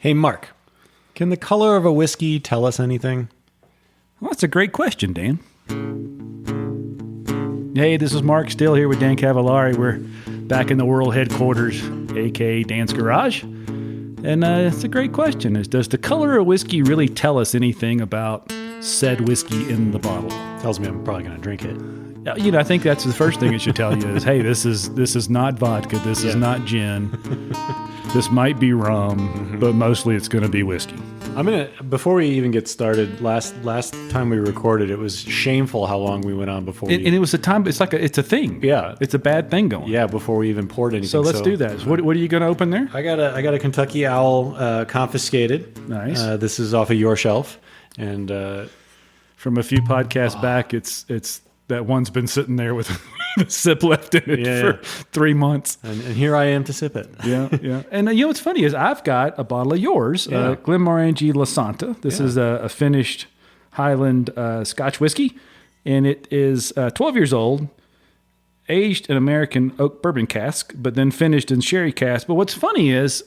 Hey, Mark, can the color of a whiskey tell us anything? Well, that's a great question, Dan. Hey, this is Mark, still here with Dan Cavallari. We're back in the world headquarters, a.k.a. Dan's Garage. And it's a great question. Does the color of whiskey really tell us anything about said whiskey in the bottle? Tells me I'm probably going to drink it. You know, I think that's the first thing it should tell you is, hey, this is not vodka. This is not gin. This might be rum, but mostly it's going to be whiskey. Before we even get started, last time we recorded, it was shameful how long we went on before And it was a time, it's a thing. Yeah. It's a bad thing going. Yeah, before we even poured anything. So let's do that. What are you going to open there? I got a Kentucky Owl confiscated. Nice. This is off of your shelf. And from a few podcasts back, it's that one's been sitting there with a sip left in it for 3 months. And here I am to sip it. Yeah. And you know what's funny is I've got a bottle of yours, Glenmorangie La Santa. This is a finished Highland Scotch whiskey, and it is 12 years old, aged in American oak bourbon cask, but then finished in sherry cask. But what's funny is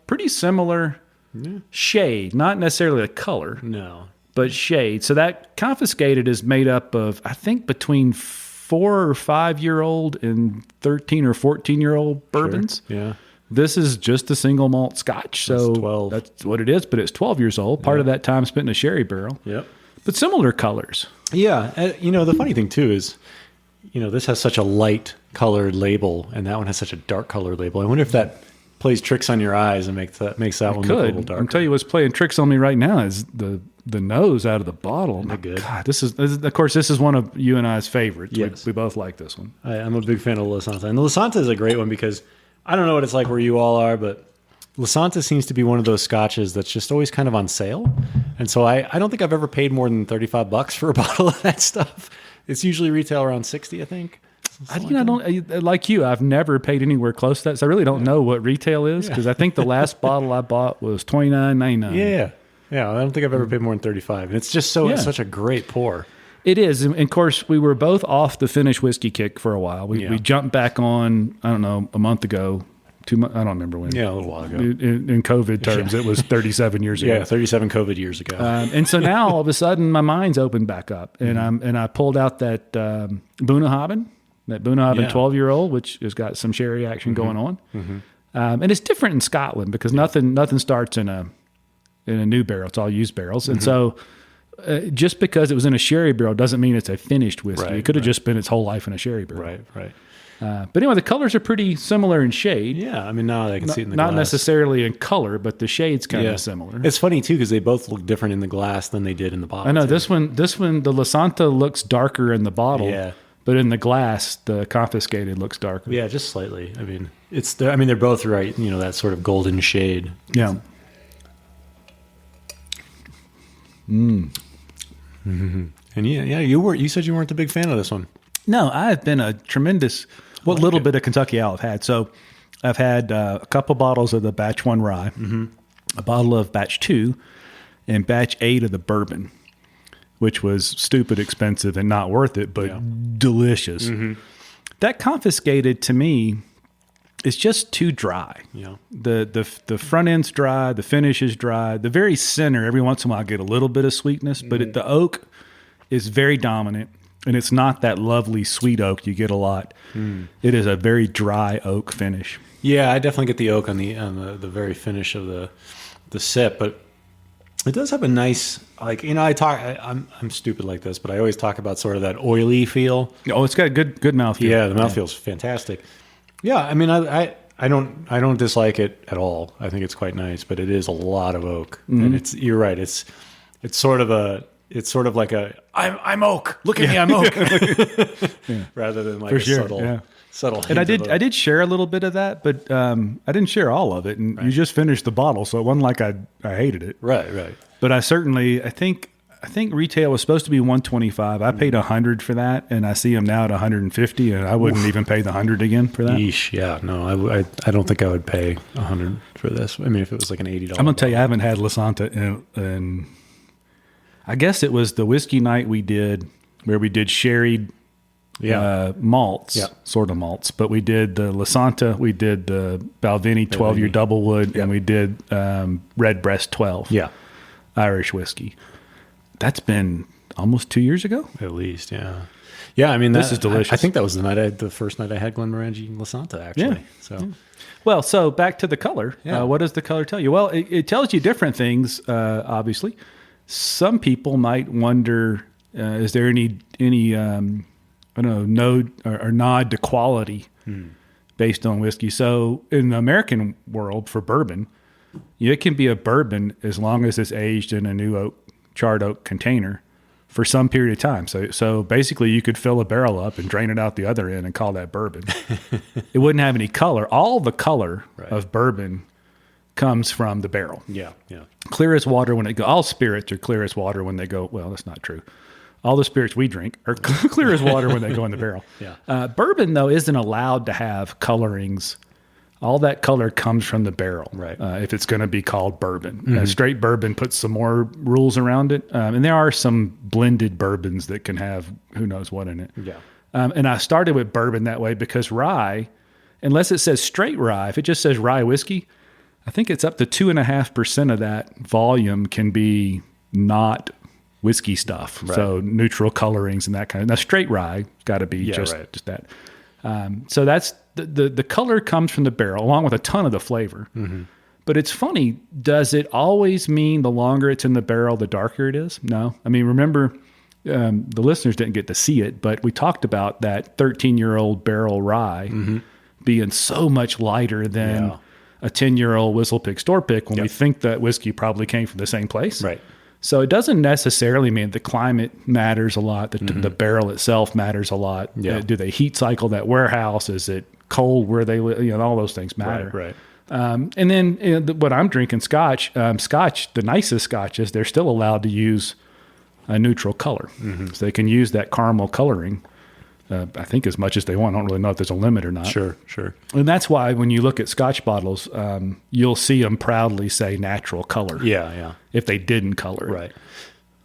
pretty similar shade, not necessarily the color. No. But shade. So that confiscated is made up of, I think, between 4 or 5 year old and 13 or 14-year-old bourbons. Sure. Yeah. This is just a single malt Scotch. So that's what it is, but it's 12 years old. Part of that time spent in a sherry barrel. Yep. But similar colors. Yeah. The funny thing, too, is, this has such a light colored label, and that one has such a dark colored label. I wonder if that plays tricks on your eyes and makes that one look a little darker. I'll tell you what's playing tricks on me right now is the nose out of the bottle. They're good. God, this is one of you and I's favorites. Yes. We both like this one. I'm a big fan of La Santa. And the La Santa is a great one because I don't know what it's like where you all are, but La Santa seems to be one of those scotches that's just always kind of on sale. And so I don't think I've ever paid more than $35 for a bottle of that stuff. It's usually retail around 60, I think. I don't like you. I've never paid anywhere close to that, so I really don't know what retail is because I think the last bottle I bought was $29.99. Yeah. I don't think I've ever paid more than $35, and it's just it's such a great pour. It is, and of course, we were both off the Finnish whiskey kick for a while. We jumped back on. I don't know, a month ago, 2 months. I don't remember when. Yeah, a little while ago. In COVID terms, it was 37 years ago. Yeah, 37 COVID years ago. And so now all of a sudden, my mind's opened back up, and I pulled out that Bunnahabhain. That Bunnahabhain 12-year-old, which has got some sherry action going on. And it's different in Scotland because nothing starts in a new barrel. It's all used barrels. And so just because it was in a sherry barrel doesn't mean it's a finished whiskey. It could have just been its whole life in a sherry barrel. Right. But anyway, the colors are pretty similar in shade. Yeah, I mean, now I can see it in the glass. Not necessarily in color, but the shade's kind of similar. It's funny, too, because they both look different in the glass than they did in the bottle. I know. This one, the La Santa looks darker in the bottle. Yeah. But in the glass, the confiscated looks darker. Yeah, just slightly. I mean, they're both right. That sort of golden shade. Yeah. And you said you weren't a big fan of this one. No, I've been a tremendous. What little bit of Kentucky Owl I've had. So, I've had a couple bottles of the Batch 1 rye, a bottle of Batch 2, and Batch 8 of the bourbon, which was stupid expensive and not worth it, but delicious. That confiscated to me is just too dry. Yeah. The front end's dry, the finish is dry. The very center, every once in a while I get a little bit of sweetness, but the oak is very dominant, and it's not that lovely sweet oak you get a lot. It is a very dry oak finish. Yeah, I definitely get the oak on the very finish of the sip, but it does have a nice, I'm stupid like this, but I always talk about sort of that oily feel. Oh, it's got a good mouthfeel. Yeah, the mouthfeel's fantastic. Yeah, I mean, I don't dislike it at all. I think it's quite nice, but it is a lot of oak, and you're right. It's sort of like I'm oak. Look at me, I'm oak. Rather than like subtle. And I did share a little bit of that, but I didn't share all of it. And you just finished the bottle, so it wasn't like I hated it. Right. But I think retail was supposed to be $125. I paid $100 for that, and I see them now at $150, and I wouldn't even pay the $100 again for that. Yeesh, yeah, no, I don't think I would pay $100 for this. I mean, if it was like an $80. I'm gonna tell you, I haven't had La Santa in I guess it was the whiskey night we did where we did sherry malts, sort of malts. But we did the Lasanta, we did the Balvenie 12-year double wood, and we did Redbreast 12 Irish whiskey. That's been almost 2 years ago? At least, yeah. Yeah, I mean, this is delicious. I think that was the first night I had Glenmorangie Lasanta, actually. Yeah. So. Well, so back to the color. What does the color tell you? Well, it tells you different things, obviously. Some people might wonder, is there any I don't know, node or nod to quality based on whiskey? So in the American world for bourbon, it can be a bourbon as long as it's aged in a new charred oak container for some period of time. So basically you could fill a barrel up and drain it out the other end and call that bourbon. It wouldn't have any color. All the color of bourbon comes from the barrel. Yeah. Clear as water when it go. All spirits are clear as water when they go. Well, that's not true. All the spirits we drink are clear as water when they go in the barrel. Bourbon, though, isn't allowed to have colorings. All that color comes from the barrel, if it's going to be called bourbon. Straight bourbon puts some more rules around it. And there are some blended bourbons that can have who knows what in it. And I started with bourbon that way because rye, unless it says straight rye, if it just says rye whiskey, I think it's up to 2.5% of that volume can be not whiskey stuff. So neutral colorings and that kind of. Now straight rye got to be just that. So that's the color comes from the barrel along with a ton of the flavor. But it's funny, does it always mean the longer it's in the barrel, the darker it is? No. I mean, remember, the listeners didn't get to see it, but we talked about that 13-year-old barrel rye being so much lighter than a 10-year-old whistle pick store pick when we think that whiskey probably came from the same place. So it doesn't necessarily mean the climate matters a lot. The barrel itself matters a lot. Do they heat cycle that warehouse? Is it cold where they live? All those things matter. And then what I'm drinking, Scotch, the nicest Scotches, they're still allowed to use a neutral color. So they can use that caramel coloring, I think, as much as they want. I don't really know if there's a limit or not. Sure. And that's why when you look at Scotch bottles, you'll see them proudly say natural color. If they didn't color it.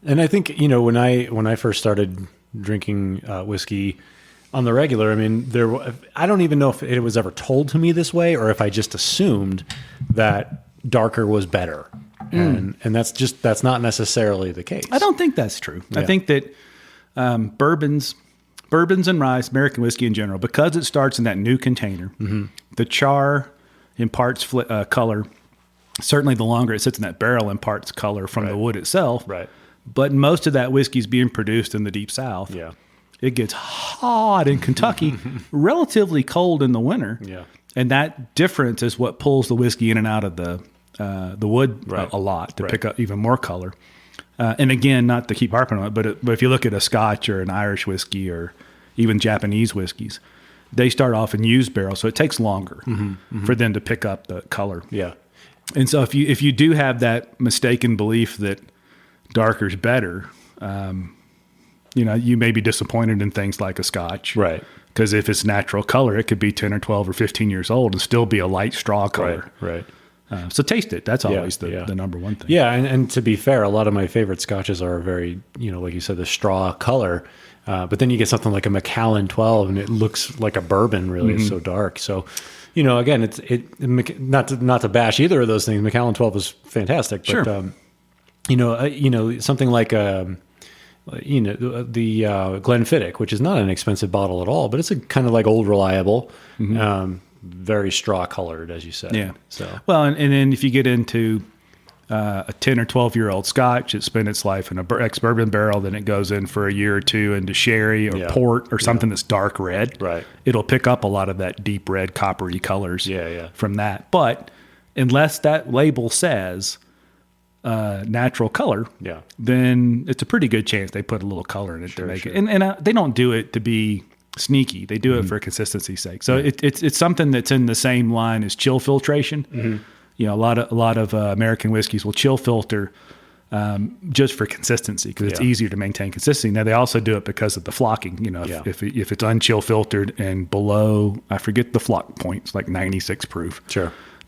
And I think, when I first started drinking whiskey on the regular, I mean, I don't even know if it was ever told to me this way or if I just assumed that darker was better. And that's not necessarily the case. I don't think that's true. I think that bourbons and rye, American whiskey in general, because it starts in that new container, the char imparts color. Certainly the longer it sits in that barrel imparts color from the wood itself. But most of that whiskey is being produced in the Deep South. It gets hot in Kentucky, relatively cold in the winter. And that difference is what pulls the whiskey in and out of the wood a lot to pick up even more color. And again, not to keep harping on it, but if you look at a Scotch or an Irish whiskey or even Japanese whiskeys, they start off in used barrels, so it takes longer for them to pick up the color. And so if you do have that mistaken belief that darker's better, you may be disappointed in things like a Scotch. Because if it's natural color, it could be 10 or 12 or 15 years old and still be a light straw color. So taste it. That's always the number one thing. And to be fair, a lot of my favorite Scotches are very, like you said, the straw color. But then you get something like a Macallan 12 and it looks like a bourbon, really. It's so dark. So, again, it's not to bash either of those things. Macallan 12 is fantastic. But, something like, the Glenfiddich, which is not an expensive bottle at all, but it's a kind of like Old Reliable, very straw colored, as you said. So well, and then if you get into a 10 or 12-year-old Scotch, it spent its life in a ex-bourbon barrel, then it goes in for a year or two into sherry or port or something that's dark red. It'll pick up a lot of that deep red, coppery colors from that. But unless that label says natural color, then it's a pretty good chance they put a little color in it to make it. And they don't do it to be sneaky. They do it for consistency's sake. So it's something that's in the same line as chill filtration. A lot of American whiskeys will chill filter just for consistency because it's easier to maintain consistency. Now they also do it because of the flocking. If it's unchill filtered and below, I forget the flock point, it's like 96 proof.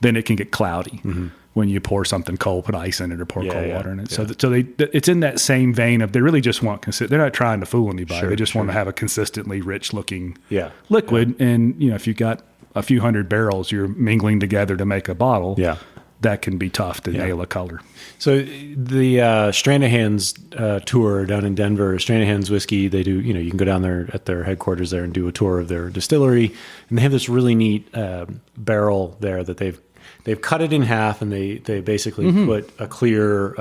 Then it can get cloudy. when you pour something cold, put ice in it or pour cold water in it. Yeah. So it's in that same vein of they really just want they're not trying to fool anybody. Sure, they just want to have a consistently rich looking Yeah. liquid. And if you've got a few hundred barrels you're mingling together to make a bottle, that can be tough to nail a color. So the Stranahan's tour down in Denver, Stranahan's whiskey, they do, you can go down there at their headquarters there and do a tour of their distillery. And they have this really neat barrel there that they've cut it in half, and they basically put a clear,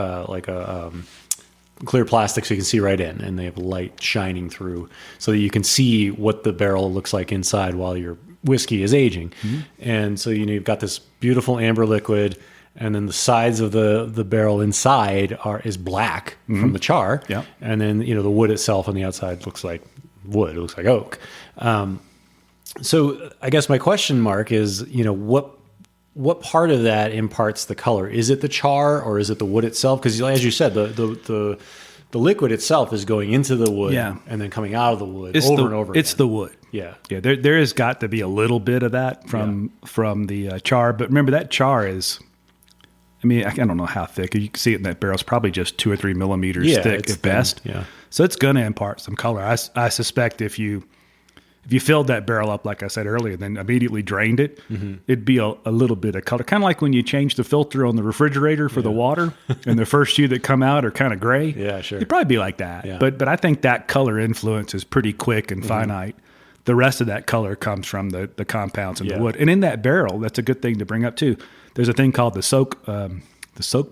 clear plastic so you can see right in, and they have light shining through so that you can see what the barrel looks like inside while your whiskey is aging. And so, you've got this beautiful amber liquid, and then the sides of the barrel inside is black from the char. Yeah. And then, the wood itself on the outside looks like wood. It looks like oak. So I guess my question mark is, what part of that imparts the color? Is it the char or is it the wood itself? Because as you said, the liquid itself is going into the wood and then coming out of the wood over and over again. It's the wood. Yeah. Yeah. There has got to be a little bit of that from the char. But remember, that char is, I don't know how thick. You can see it in that barrel. It's probably just 2 or 3 millimeters thick at best. Yeah. So it's going to impart some color. I suspect if you filled that barrel up, like I said earlier, then immediately drained it, it'd be a little bit of color. Kind of like when you change the filter on the refrigerator for the water, and the first few that come out are kind of gray. Yeah, sure. It'd probably be like that. Yeah. But I think that color influence is pretty quick and finite. The rest of that color comes from the compounds in the wood. And in that barrel, that's a good thing to bring up too. There's a thing called the soak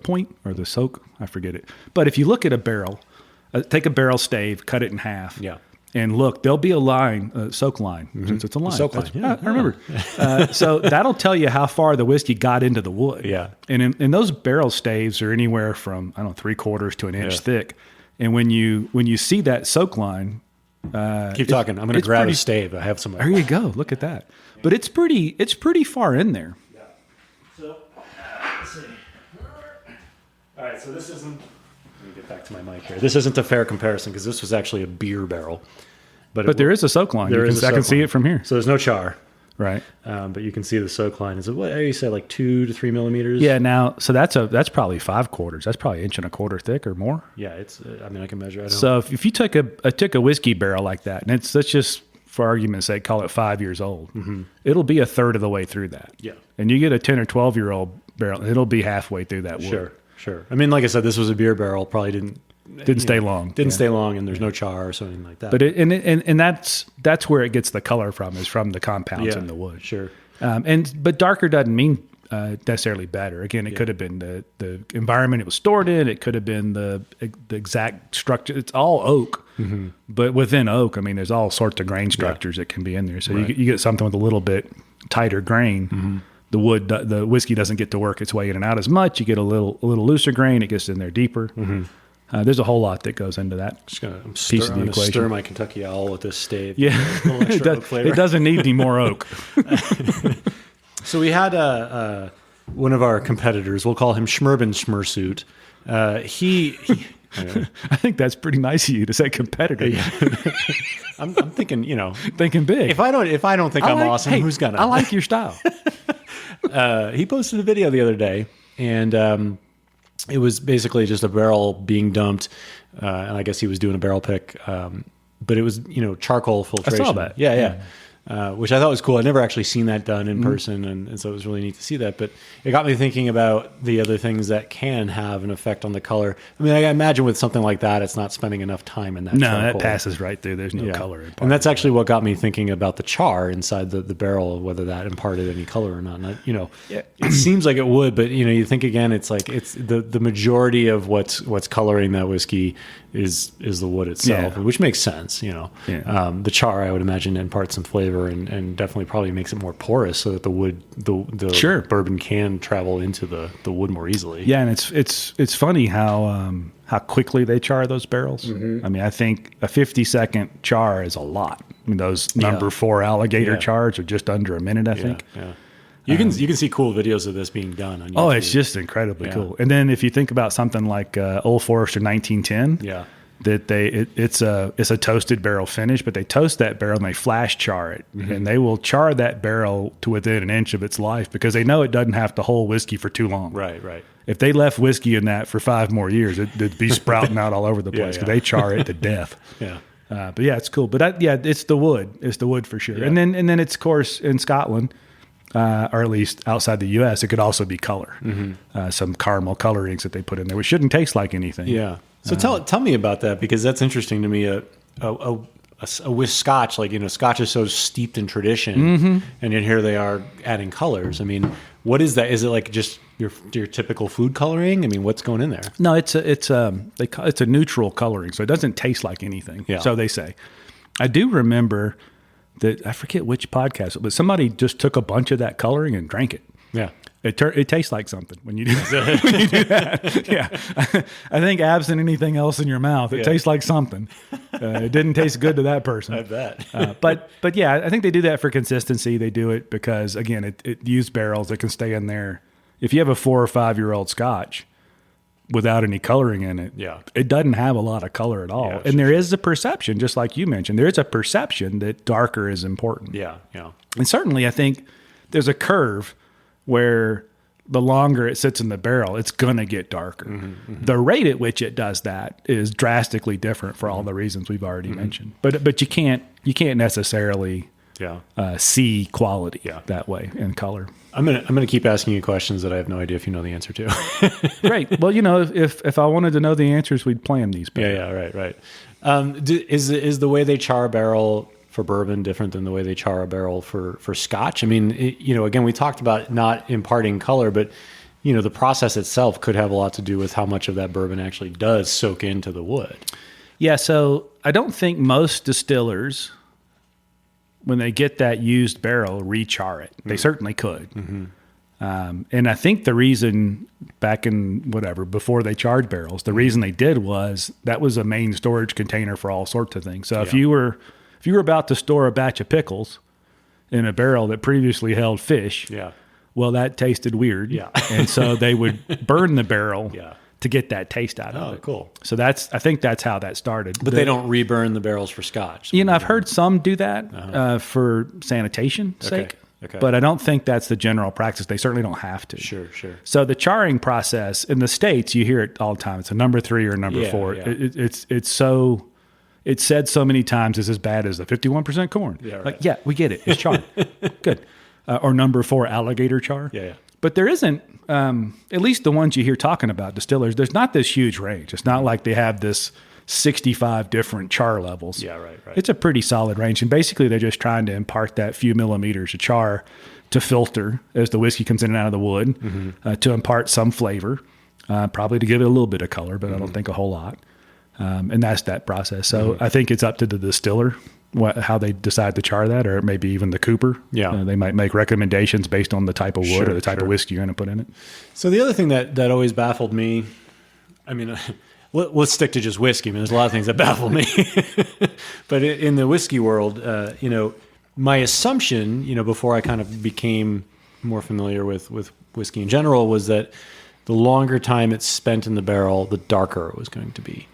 point, or the soak, I forget it. But if you look at a barrel, take a barrel stave, cut it in half. Yeah. And look, there'll be a line, soak line, since it's a line. Soak line. I remember. So that'll tell you how far the whiskey got into the wood. Yeah. And those barrel staves are anywhere from, 3/4 to an inch thick. And when you see that soak line, keep talking. I'm going to grab a stave. I have some. There you go. Look at that. But it's pretty far in there. Yeah. So let's see. All right. So this isn't. Let me get back to my mic here. This isn't a fair comparison because this was actually a beer barrel. But there is a soak line. I can see it from here. So there's no char. Right. But you can see the soak line. Is it, what you said, like 2 to 3 millimeters? Yeah. Now, so that's probably 5/4. That's probably 1.25 inches thick or more. Yeah. It's. I can measure. So if you took a whiskey barrel like that, and let's just, for argument's sake, call it 5 years old, it'll be a third of the way through that. Yeah. And you get a 10 or 12-year-old barrel, it'll be halfway through that wood. Sure. Like I said, this was a beer barrel. Probably didn't stay long. Didn't stay long, and there's no char or something like that. But and that's where it gets the color from, is from the compounds in the wood. Sure. But darker doesn't mean necessarily better. Again, it could have been the environment it was stored in. It could have been the exact structure. It's all oak, but within oak, there's all sorts of grain structures that can be in there. So you get something with a little bit tighter grain. The whiskey doesn't get to work its way in and out as much. You get a little looser grain. It gets in there deeper. There's a whole lot that goes into that piece of the equation. Stir my Kentucky Owl with this stave. Yeah, it doesn't need any more oak. So we had one of our competitors. We'll call him Schmerben Schmersuit. He I think that's pretty nice of you to say competitor. Yeah. I'm thinking, thinking big. If I don't think I'm awesome, hey, who's gonna? I like your style. He posted a video the other day, and it was basically just a barrel being dumped, and I guess he was doing a barrel pick, but it was charcoal filtration. I saw that. Yeah. Which I thought was cool. I'd never actually seen that done in person, and so it was really neat to see that. But it got me thinking about the other things that can have an effect on the color. I imagine with something like that, it's not spending enough time in that charcoal. That passes right through. There's no color. And that's actually what got me thinking about the char inside the barrel, whether that imparted any color or not. And it seems like it would, but you think again, it's like it's the majority of what's coloring that whiskey is the wood itself, which makes sense. The char, I would imagine, imparts some flavor and definitely probably makes it more porous so that the wood, the bourbon can travel into the wood more easily. Yeah, and it's funny how quickly they char those barrels. I think a 50-second char is a lot. Those number 4 alligator chars are just under a minute, I think. Yeah. You can see cool videos of this being done on YouTube. Oh, it's just incredibly cool. And then if you think about something like Old Forester 1910, that it's a toasted barrel finish, but they toast that barrel and they flash char it, and they will char that barrel to within an inch of its life because they know it doesn't have to hold whiskey for too long. Right, right. If they left whiskey in that for 5 more years, it'd be sprouting out all over the place because they char it to death. Yeah. But yeah, it's cool. But it's the wood. It's the wood for sure. Yeah. And then it's, of course, in Scotland, or at least outside the U.S., it could also be color. Some caramel colorings that they put in there, which shouldn't taste like anything. Yeah. So tell me about that, because that's interesting to me. With Scotch, like, Scotch is so steeped in tradition, and yet here they are adding colors. I mean, what is that? Is it like just your typical food coloring? I mean, what's going in there? No, it's a neutral coloring, so it doesn't taste like anything. Yeah. So they say. I do remember that, I forget which podcast, but somebody just took a bunch of that coloring and drank it. Yeah. It tastes like something when you do that. When you do that. Yeah. I think absent anything else in your mouth, it tastes like something. It didn't taste good to that person. I bet. But yeah, I think they do that for consistency. They do it because, again, it used barrels that can stay in there. If you have a 4 or 5 year old Scotch without any coloring in it, it doesn't have a lot of color at all. And there is a perception, just like you mentioned, there is a perception that darker is important. Yeah, yeah. And certainly I think there's a curve where the longer it sits in the barrel, it's going to get darker. The rate at which it does that is drastically different for all the reasons we've already mentioned. But you can't necessarily see quality that way in color. I'm gonna keep asking you questions that I have no idea if you know the answer to. Great. Well, if I wanted to know the answers, we'd plan these better. Yeah, right. Is the way they char a barrel for bourbon different than the way they char a barrel for Scotch? I mean, again, we talked about not imparting color, but the process itself could have a lot to do with how much of that bourbon actually does soak into the wood. Yeah. So I don't think most distillers, when they get that used barrel, re-char it. They certainly could. And I think the reason back in before they charred barrels, the reason they did was that was a main storage container for all sorts of things. So if you were about to store a batch of pickles in a barrel that previously held fish, well, that tasted weird. Yeah. And so they would burn the barrel to get that taste out of it. Oh, cool. So I think that's how that started. But they don't reburn the barrels for Scotch. I've heard some do that for sanitation sake. Okay. But I don't think that's the general practice. They certainly don't have to. Sure. So the charring process in the States, you hear it all the time. It's a number 3 or number 4. Yeah. It's said so many times it's as bad as the 51% corn. Yeah, right. We get it. It's charred. Good. Or number 4, alligator char. Yeah. But there isn't, at least the ones you hear talking about, distillers, there's not this huge range. It's not like they have this 65 different char levels. Yeah, right. It's a pretty solid range. And basically they're just trying to impart that few millimeters of char to filter as the whiskey comes in and out of the wood, to impart some flavor, probably to give it a little bit of color, but I don't think a whole lot. And that's that process. So I think it's up to the distiller how they decide to char that, or maybe even the cooper. Yeah. They might make recommendations based on the type of wood or the type of whiskey you're going to put in it. So the other thing that always baffled me, I mean, let's stick to just whiskey. I mean, there's a lot of things that baffle me. But in the whiskey world, my assumption, before I kind of became more familiar with whiskey in general, was that the longer time it's spent in the barrel, the darker it was going to be.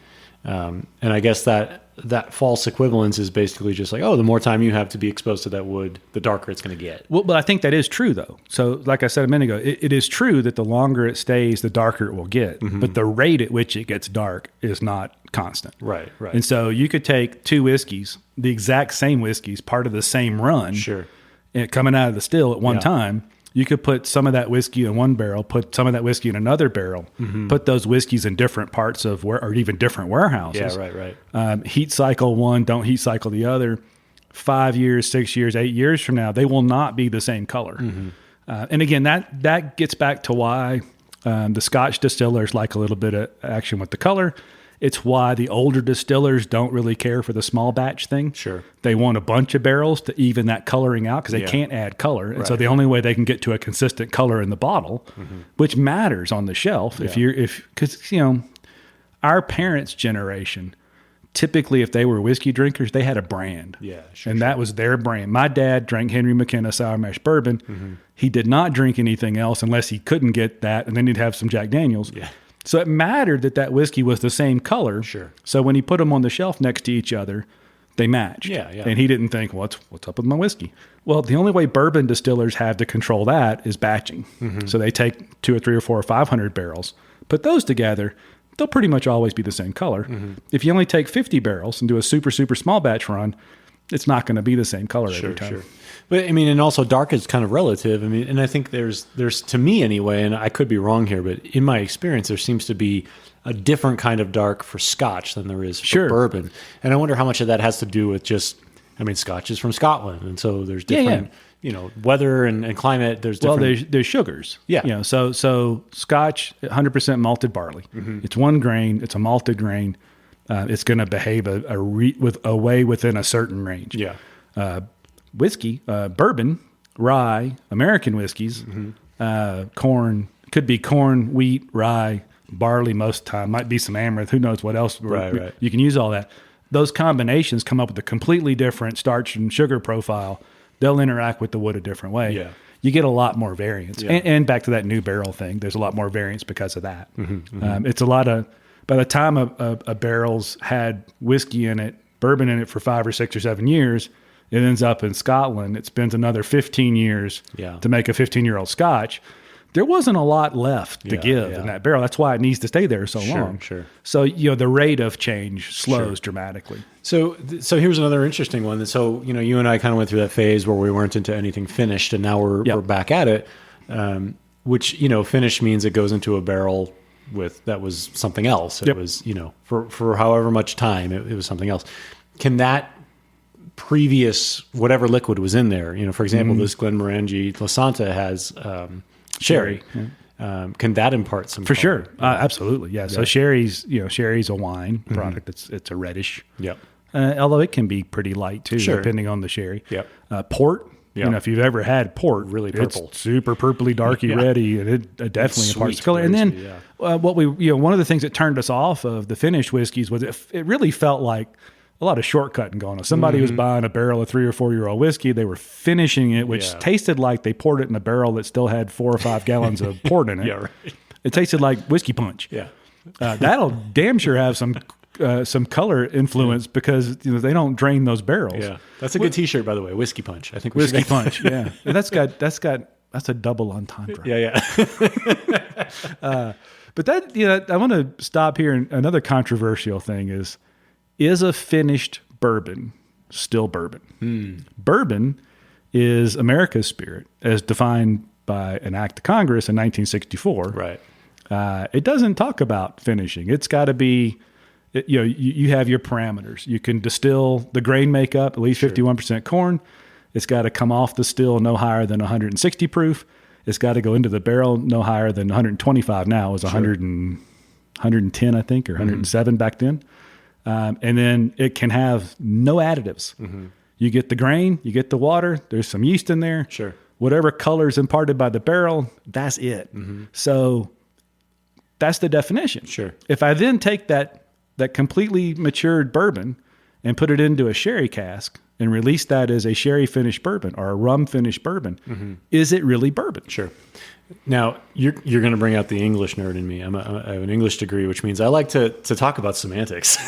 And I guess that false equivalence is basically just like, the more time you have to be exposed to that wood, the darker it's going to get. Well, but I think that is true, though. So like I said a minute ago, it is true that the longer it stays, the darker it will get. But the rate at which it gets dark is not constant. Right. And so you could take 2 whiskeys, the exact same whiskeys, part of the same run, and coming out of the still at one time. You could put some of that whiskey in one barrel, put some of that whiskey in another barrel, put those whiskeys in different parts of or even different warehouses. Yeah, right. Heat cycle one, don't heat cycle the other. 5 years, 6 years, 8 years from now, they will not be the same color. And again, that gets back to why the Scotch distillers like a little bit of action with the color. It's why the older distillers don't really care for the small batch thing. Sure. They want a bunch of barrels to even that coloring out because they can't add color. And so the only way they can get to a consistent color in the bottle, which matters on the shelf, because our parents' generation, typically if they were whiskey drinkers, they had a brand. Yeah, sure. And that was their brand. My dad drank Henry McKenna Sour Mash Bourbon. He did not drink anything else unless he couldn't get that, and then he'd have some Jack Daniels. Yeah. So it mattered that whiskey was the same color. Sure. So when he put them on the shelf next to each other, they matched. Yeah. And he didn't think, what's up with my whiskey? Well, the only way bourbon distillers have to control that is batching. So they take 2 or 3 or 4 or 500 barrels, put those together, they'll pretty much always be the same color. If you only take 50 barrels and do a super, super small batch run, it's not going to be the same color every time. Sure. But I mean, and also dark is kind of relative. I mean, and I think there's to me anyway, and I could be wrong here, but in my experience, there seems to be a different kind of dark for Scotch than there is for bourbon. And I wonder how much of that has to do with just, I mean, Scotch is from Scotland, and so there's different, weather and climate. There's different. Well, there's sugars. Yeah. So Scotch, 100% malted barley. It's one grain. It's a malted grain. It's going to behave away within a certain range. Yeah. Whiskey, bourbon, rye, American whiskeys, corn, could be corn, wheat, rye, barley most of the time, might be some amaranth, who knows what else. Right. You can use all that. Those combinations come up with a completely different starch and sugar profile. They'll interact with the wood a different way. Yeah. You get a lot more variance. Yeah. And back to that new barrel thing, there's a lot more variance because of that. It's a lot of, by the time a barrel's had whiskey in it, bourbon in it for 5 or 6 or 7 years, it ends up in Scotland. It spends another 15 years to make a 15-year-old Scotch. There wasn't a lot left to give in that barrel. That's why it needs to stay there so long. Sure. So, the rate of change slows dramatically. So here's another interesting one. So, you and I kind of went through that phase where we weren't into anything finished, and now we're back at it, which, finished means it goes into a barrel that was something else. It was, for however much time, it was something else. Can that previous whatever liquid was in there, for example, this Glenmorangie La Santa has sherry. Can that impart some for color? sure? Absolutely, yeah. So sherry's a wine product. It's a reddish. Yep. Although it can be pretty light too, depending on the sherry. Yep. Port. Yep. If you've ever had port, really purple, it's super purpley, darky, reddy, and it definitely imparts color. And then what one of the things that turned us off of the finished whiskeys was it really felt like a lot of shortcutting going on. Somebody was buying a barrel of 3 or 4 year old whiskey. They were finishing it, which tasted like they poured it in a barrel that still had 4 or 5 gallons of port in it. Yeah, right. It tasted like whiskey punch. Yeah. That'll damn sure have some color influence because they don't drain those barrels. Yeah, that's a good T-shirt, by the way. Whiskey punch. I think whiskey punch. Yeah, and that's a double entendre. Yeah. But that I want to stop here. And another controversial thing is a finished bourbon still bourbon? Bourbon is America's spirit, as defined by an act of Congress in 1964. Right. It doesn't talk about finishing. It's got to be, you have your parameters. You can distill the grain makeup, at least 51% corn. It's got to come off the still no higher than 160 proof. It's got to go into the barrel no higher than 125 now. It was 110, I think, or 107 back then. And then it can have no additives. You get the grain, you get the water, there's some yeast in there. Sure. Whatever color is imparted by the barrel, that's it. So that's the definition. Sure. If I then take that completely matured bourbon and put it into a sherry cask and release that as a sherry finished bourbon or a rum finished bourbon, is it really bourbon? Sure. Now, you're going to bring out the English nerd in me. I have an English degree, which means I like to talk about semantics.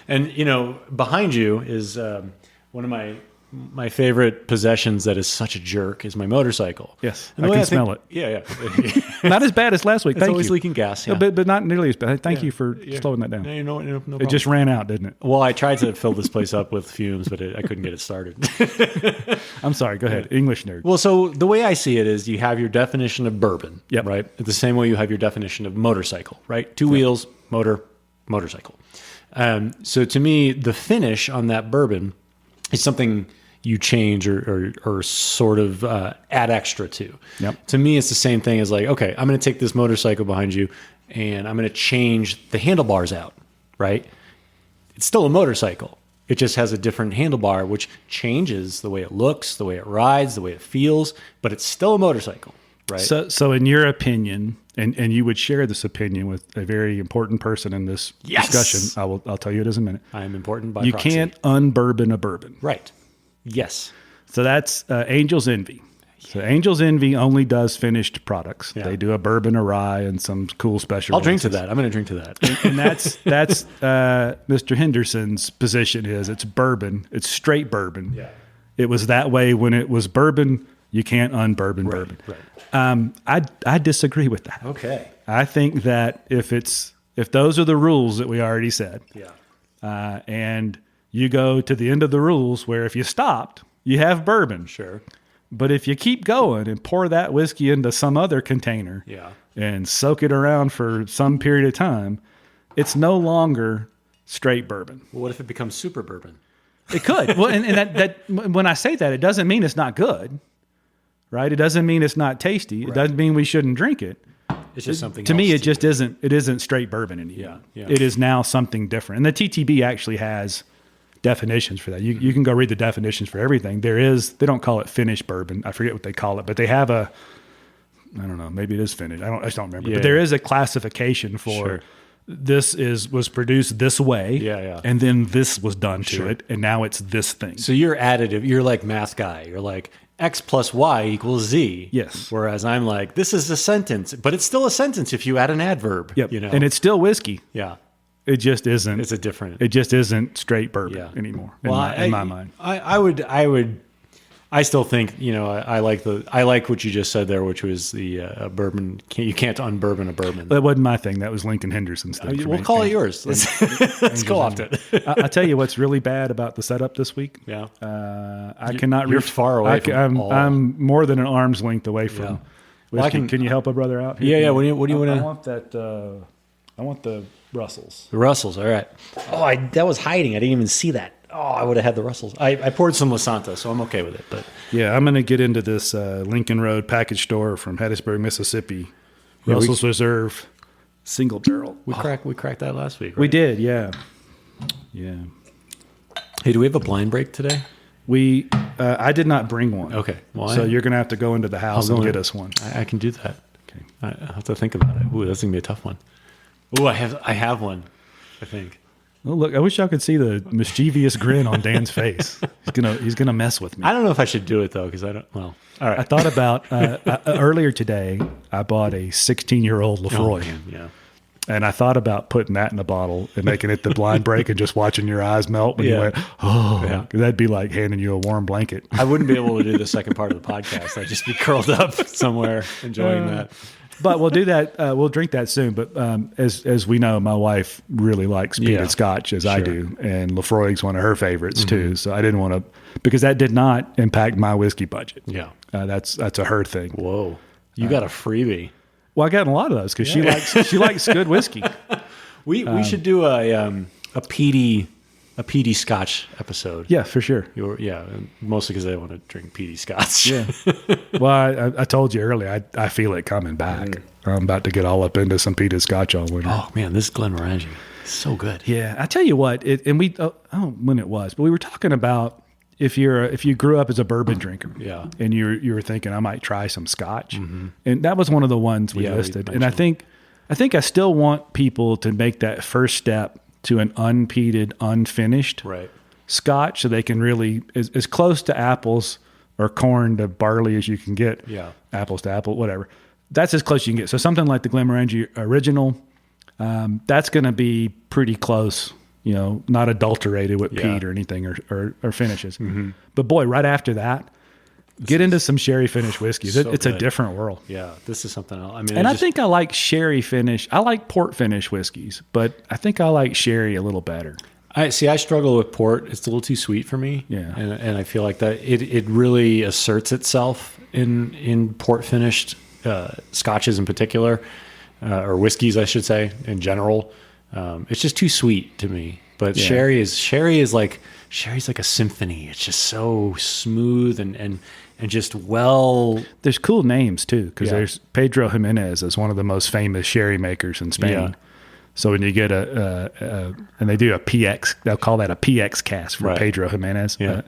And, behind you is one of my favorite possessions that is such a jerk is my motorcycle. Yes, And I can smell it. Yeah. Not as bad as last week. It's always leaking gas. Yeah. But not nearly as bad. Thank you for slowing that down. No problem. It just ran out, didn't it? Well, I tried to fill this place up with fumes, but I couldn't get it started. I'm sorry. Go ahead. English nerd. Well, so the way I see it is you have your definition of bourbon, right? The same way you have your definition of motorcycle, right? Two wheels, motorcycle. So to me, the finish on that bourbon is something you change or sort of add extra to. To me, it's the same thing as like, okay, I'm going to take this motorcycle behind you and I'm going to change the handlebars out, right? It's still a motorcycle. It just has a different handlebar, which changes the way it looks, the way it rides, the way it feels, but it's still a motorcycle, right? So in your opinion, and you would share this opinion with a very important person in this discussion, I'll tell you it in a minute. I am important by proxy. You can't unbourbon a bourbon. Right. Yes. So that's Angel's Envy. So Angel's Envy only does finished products. Yeah. They do a bourbon, a rye, and some cool special. I'll drink to releases. that. I'm going to drink to that. And that's Mr. Henderson's position is it's bourbon. It's straight bourbon. Yeah. It was that way when it was bourbon. You can't unbourbon bourbon. Right. I disagree with that. Okay. I think that if those are the rules that we already said, and you go to the end of the rules where if you stopped, you have bourbon. Sure. But if you keep going and pour that whiskey into some other container and soak it around for some period of time, it's no longer straight bourbon. Well, what if it becomes super bourbon? It could. Well, and that when I say that, it doesn't mean it's not good, right? It doesn't mean it's not tasty. It doesn't mean we shouldn't drink it. It's just something to else me, it just isn't. It isn't straight bourbon anymore. Yeah. It is now something different. And the TTB actually has definitions for that. You can go read the definitions for everything. They don't call it finished bourbon. I forget what they call it, but they have I don't know, maybe it is finished. I just don't remember. Yeah. But there is a classification for Sure. this was produced this way. Yeah. And then this was done to it. And now it's this thing. So you're additive. You're like math guy. You're like X plus Y equals Z. Yes. Whereas I'm like, this is a sentence, but it's still a sentence if you add an adverb. Yep. You know? And it's still whiskey. Yeah. It just isn't. It's a different. It just isn't straight bourbon anymore. In my mind. I still think, I like what you just said there, which was the bourbon. You can't unbourbon a bourbon. That wasn't my thing. That was Lincoln Henderson's thing. We'll call it yours. Let's go off it. I'll tell you what's really bad about the setup this week. Yeah. I cannot. You're far away from all. I'm more than an arm's length away from. Yeah. Whiskey. Well, can you help a brother out here? Yeah. What do you want I to? want that. I want the Russells. The Russells. All right. Oh, that was hiding. I didn't even see that. Oh, I would have had the Russells. I poured some Lasanta, so I'm okay with it. But yeah, I'm going to get into this Lincoln Road package store from Hattiesburg, Mississippi. Russell's Reserve single barrel. We cracked that last week. Right? We did, yeah. Hey, do we have a blind break today? I did not bring one. Okay. Well, so you're going to have to go into the house and get us one. I can do that. Okay. I have to think about it. Ooh, that's going to be a tough one. Ooh, I have one, I think. Oh, look, I wish y'all could see the mischievous grin on Dan's face. He's gonna mess with me. I don't know if I should do it though, because I don't. Well, all right. I thought about earlier today. I bought a 16-year-old Lefroy, and I thought about putting that in a bottle and making it the blind break and just watching your eyes melt when you went, that'd be like handing you a warm blanket. I wouldn't be able to do the second part of the podcast. I'd just be curled up somewhere enjoying that. But we'll do that. We'll drink that soon. But as we know, my wife really likes peated Scotch, as I do, and Lefroy's one of her favorites too. So I didn't want to, because that did not impact my whiskey budget. Yeah, that's a her thing. Whoa, you got a freebie. Well, I got a lot of those because she likes good whiskey. We should do a peaty Scotch episode. Yeah, for sure. Mostly because I want to drink peaty Scotch. Yeah. Well, I told you earlier, I feel it coming back. I'm about to get all up into some peated Scotch all winter. Oh man, this Glenmorangie is so good. Yeah, I tell you what, when it was, but we were talking about if you grew up as a bourbon drinker, and you were thinking I might try some Scotch, and that was one of we listed. And I think I still want people to make that first step to an unpeated, unfinished Scotch, so they can really as close to apples or corn to barley as you can get. Yeah, apples to apple, whatever. That's as close as you can get. So something like the Glenmorangie Original, that's going to be pretty close. Not adulterated with peat or anything or finishes. But boy, right after that, get into some sherry finish whiskeys. It's a different world. Yeah, this is something else. I mean, I think I like sherry finish. I like port finish whiskeys, but I think I like sherry a little better. I struggle with port. It's a little too sweet for me. Yeah, and I feel like that it really asserts itself in port finished scotches in particular, or whiskeys, I should say, in general. It's just too sweet to me. But sherry's like a symphony. It's just so smooth and just There's cool names too, because there's Pedro Jimenez is one of the most famous sherry makers in Spain. Yeah. So when you get and they do a PX, they'll call that a PX cast for Pedro Jimenez. Yeah.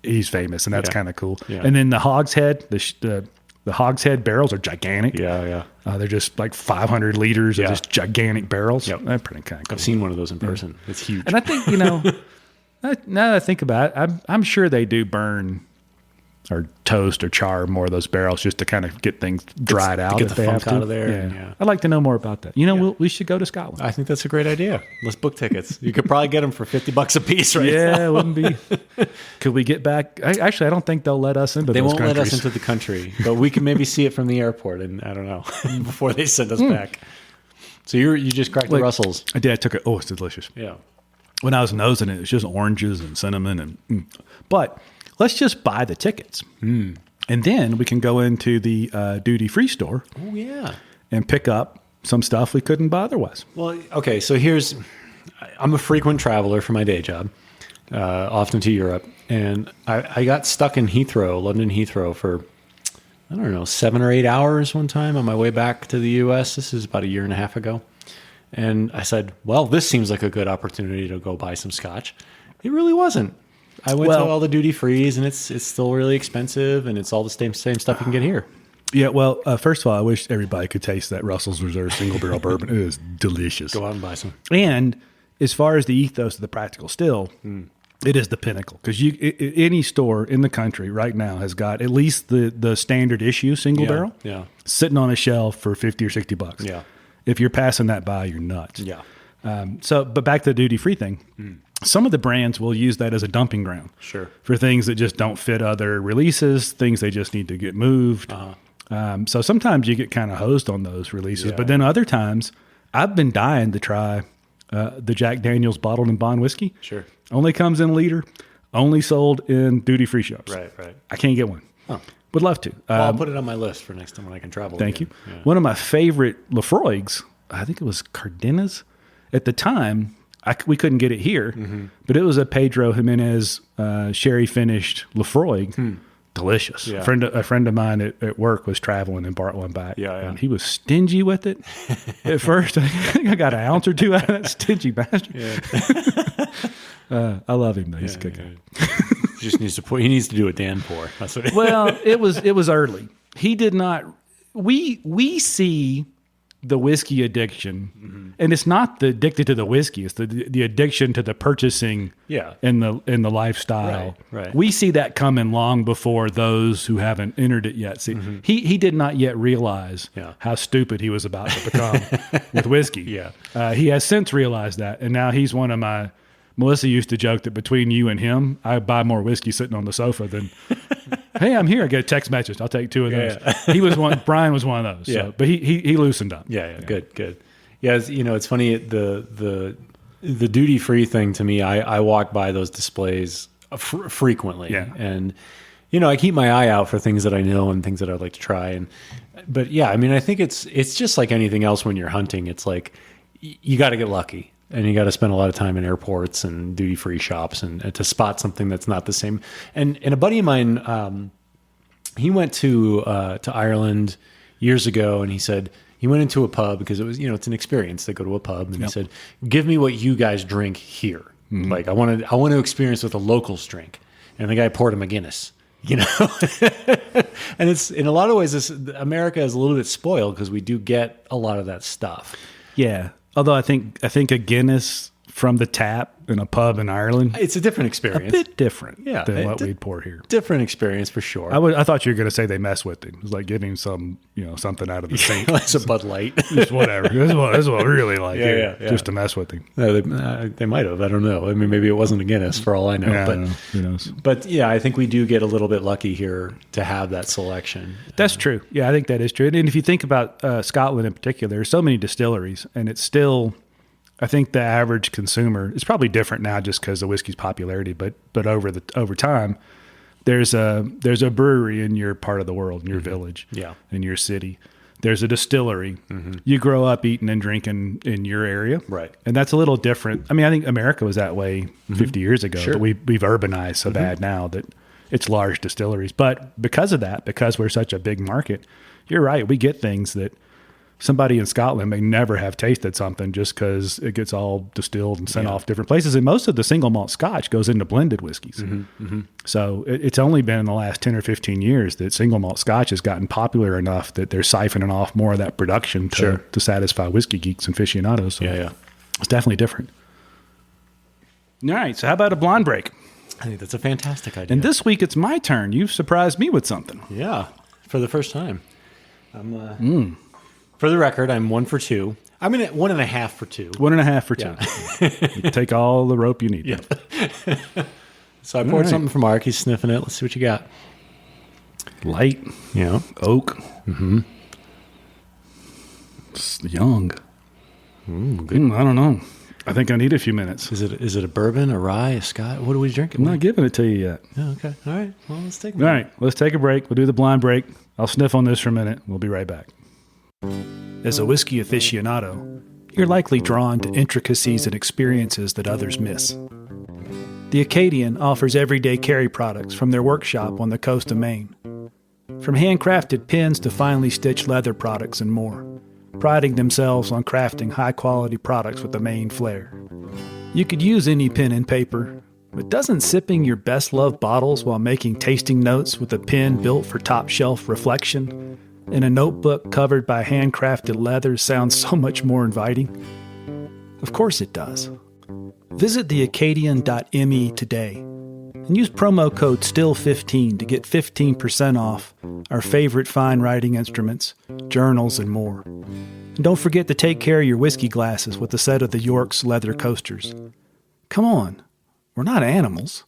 He's famous, and that's kind of cool. Yeah. And then the hogshead, the hogshead barrels are gigantic. Yeah. They're just like 500 liters of just gigantic barrels. Yep. They're pretty kind of cool. I've seen one of those in person. Yeah. It's huge. And I think, now that I think about it, I'm sure they do burn, or toast or char more of those barrels just to kind of get things dried out. To get if the they funk have to. out of there. Yeah. I'd like to know more about that. We should go to Scotland. I think that's a great idea. Let's book tickets. You could probably get them for $50 a piece right now. Yeah, it wouldn't be. Could we get back? Actually, I don't think they'll let us into They those won't countries. let us into the country, but we can maybe see it from the airport, and I don't know, before they send us back. So you just cracked the Russells. I did. I took it. Oh, it's delicious. Yeah. When I was nosing it, it's just oranges and cinnamon. But let's just buy the tickets. And then we can go into the duty-free store. Oh, yeah. And pick up some stuff we couldn't buy otherwise. Well, okay, so I'm a frequent traveler for my day job, often to Europe. And I got stuck in London Heathrow for, I don't know, 7 or 8 hours one time on my way back to the U.S. This is about a year and a half ago. And I said, well, this seems like a good opportunity to go buy some scotch. It really wasn't. I went to all the duty frees, and it's still really expensive, and it's all the same stuff you can get here. Yeah, well, first of all, I wish everybody could taste that Russell's Reserve single barrel bourbon. It is delicious. Go out and buy some. And as far as the ethos of the practical still, it is the pinnacle, because any store in the country right now has got at least the standard issue single barrel sitting on a shelf for $50 or $60. Yeah. If you're passing that by, you're nuts. Yeah. But back to the duty free thing. Some of the brands will use that as a dumping ground. Sure. For things that just don't fit other releases, things they just need to get moved. So sometimes you get kind of hosed on those releases, but then other times I've been dying to try the Jack Daniel's bottled and bond whiskey. Sure. Only comes in a liter, only sold in duty free shops. Right. I can't get one. Oh. Would love to. Well, I'll put it on my list for next time when I can travel. Thank you. Yeah. One of my favorite Lafroigs, I think it was Cardenas. At the time, we couldn't get it here, but it was a Pedro Jimenez sherry finished Lafroig. Delicious. Yeah. A friend of mine at work was traveling and brought one back. Yeah. And he was stingy with it. At first, I think I got an ounce or two out of that stingy bastard. Yeah. I love him though. He's a good guy. Just needs to he needs to do a Dan pour. That's what Well, it was early. He did not. We see the whiskey addiction, and it's not the addicted to the whiskey; it's the addiction to the purchasing, and the lifestyle. Right. We see that coming long before those who haven't entered it yet. See, he did not yet realize how stupid he was about to become with whiskey. Yeah. He has since realized that, and now he's one of my. Melissa used to joke that between you and him, I buy more whiskey sitting on the sofa than, hey, I'm here. I get a text message. I'll take 2 of those. Yeah. He was one. Brian was one of those. Yeah. So, but he loosened up. Yeah. Good. Yeah. It's funny. The duty free thing to me, I walk by those displays frequently. Yeah. And, I keep my eye out for things that I know and things that I'd like to try. But yeah, I mean, I think it's just like anything else when you're hunting. It's like, you got to get lucky. And you got to spend a lot of time in airports and duty-free shops and to spot something that's not the same. And a buddy of mine, he went to Ireland years ago, and he said he went into a pub because it was, it's an experience to go to a pub. And he said, "Give me what you guys drink here. Like I want to experience what the locals drink." And the guy poured him a Guinness. And it's in a lot of ways, America is a little bit spoiled because we do get a lot of that stuff. Yeah. Although I think a Guinness from the tap in a pub in Ireland, it's a different experience. A bit different than what we'd pour here. Different experience for sure. I thought you were going to say they mess with it. It was like getting some, something out of the sink. It's a Bud Light. Just whatever. This is what we really like here, yeah. just to mess with him. They might have. I don't know. I mean, maybe it wasn't a Guinness for all I know. Yeah, but I don't know. Who knows? But yeah, I think we do get a little bit lucky here to have that selection. That's true. Yeah, I think that is true. And if you think about Scotland in particular, there's so many distilleries, and it's still... I think the average consumer is probably different now just because of whiskey's popularity, but over time, there's a brewery in your part of the world, in your village, in your city. There's a distillery. You grow up eating and drinking in your area, right? And that's a little different. I mean, I think America was that way 50 years ago, but we've urbanized so bad now that it's large distilleries. But because of that, because we're such a big market, you're right. We get things that somebody in Scotland may never have tasted something just because it gets all distilled and sent off different places. And most of the single malt Scotch goes into blended whiskeys. So it's only been in the last 10 or 15 years that single malt Scotch has gotten popular enough that they're siphoning off more of that production to satisfy whiskey geeks and aficionados. So it's definitely different. All right. So how about a blind break? I think that's a fantastic idea. And this week it's my turn. You've surprised me with something. Yeah, for the first time. For the record, I'm 1 for 2. I'm in at 1.5 for 2. 1.5 for 2. You take all the rope you need. Yeah. So I poured something for Mark. He's sniffing it. Let's see what you got. Light. Yeah. Oak. Mm-hmm. It's young. Good. I don't know. I think I need a few minutes. Is it a bourbon, a rye, a scotch? What are we drinking? I'm not giving it to you yet. Oh, okay. All right. Well, let's take a All break. right. Let's take a break. We'll do the blind break. I'll sniff on this for a minute. We'll be right back. As a whiskey aficionado, you're likely drawn to intricacies and experiences that others miss. The Acadian offers everyday carry products from their workshop on the coast of Maine. From handcrafted pins to finely stitched leather products and more, priding themselves on crafting high-quality products with a Maine flair. You could use any pen and paper, but doesn't sipping your best-loved bottles while making tasting notes with a pen built for top-shelf reflection in a notebook covered by handcrafted leather sound so much more inviting? Of course it does. Visit theacadian.me today and use promo code STILL15 to get 15% off our favorite fine writing instruments, journals, and more. And don't forget to take care of your whiskey glasses with a set of the York's leather coasters. Come on, we're not animals.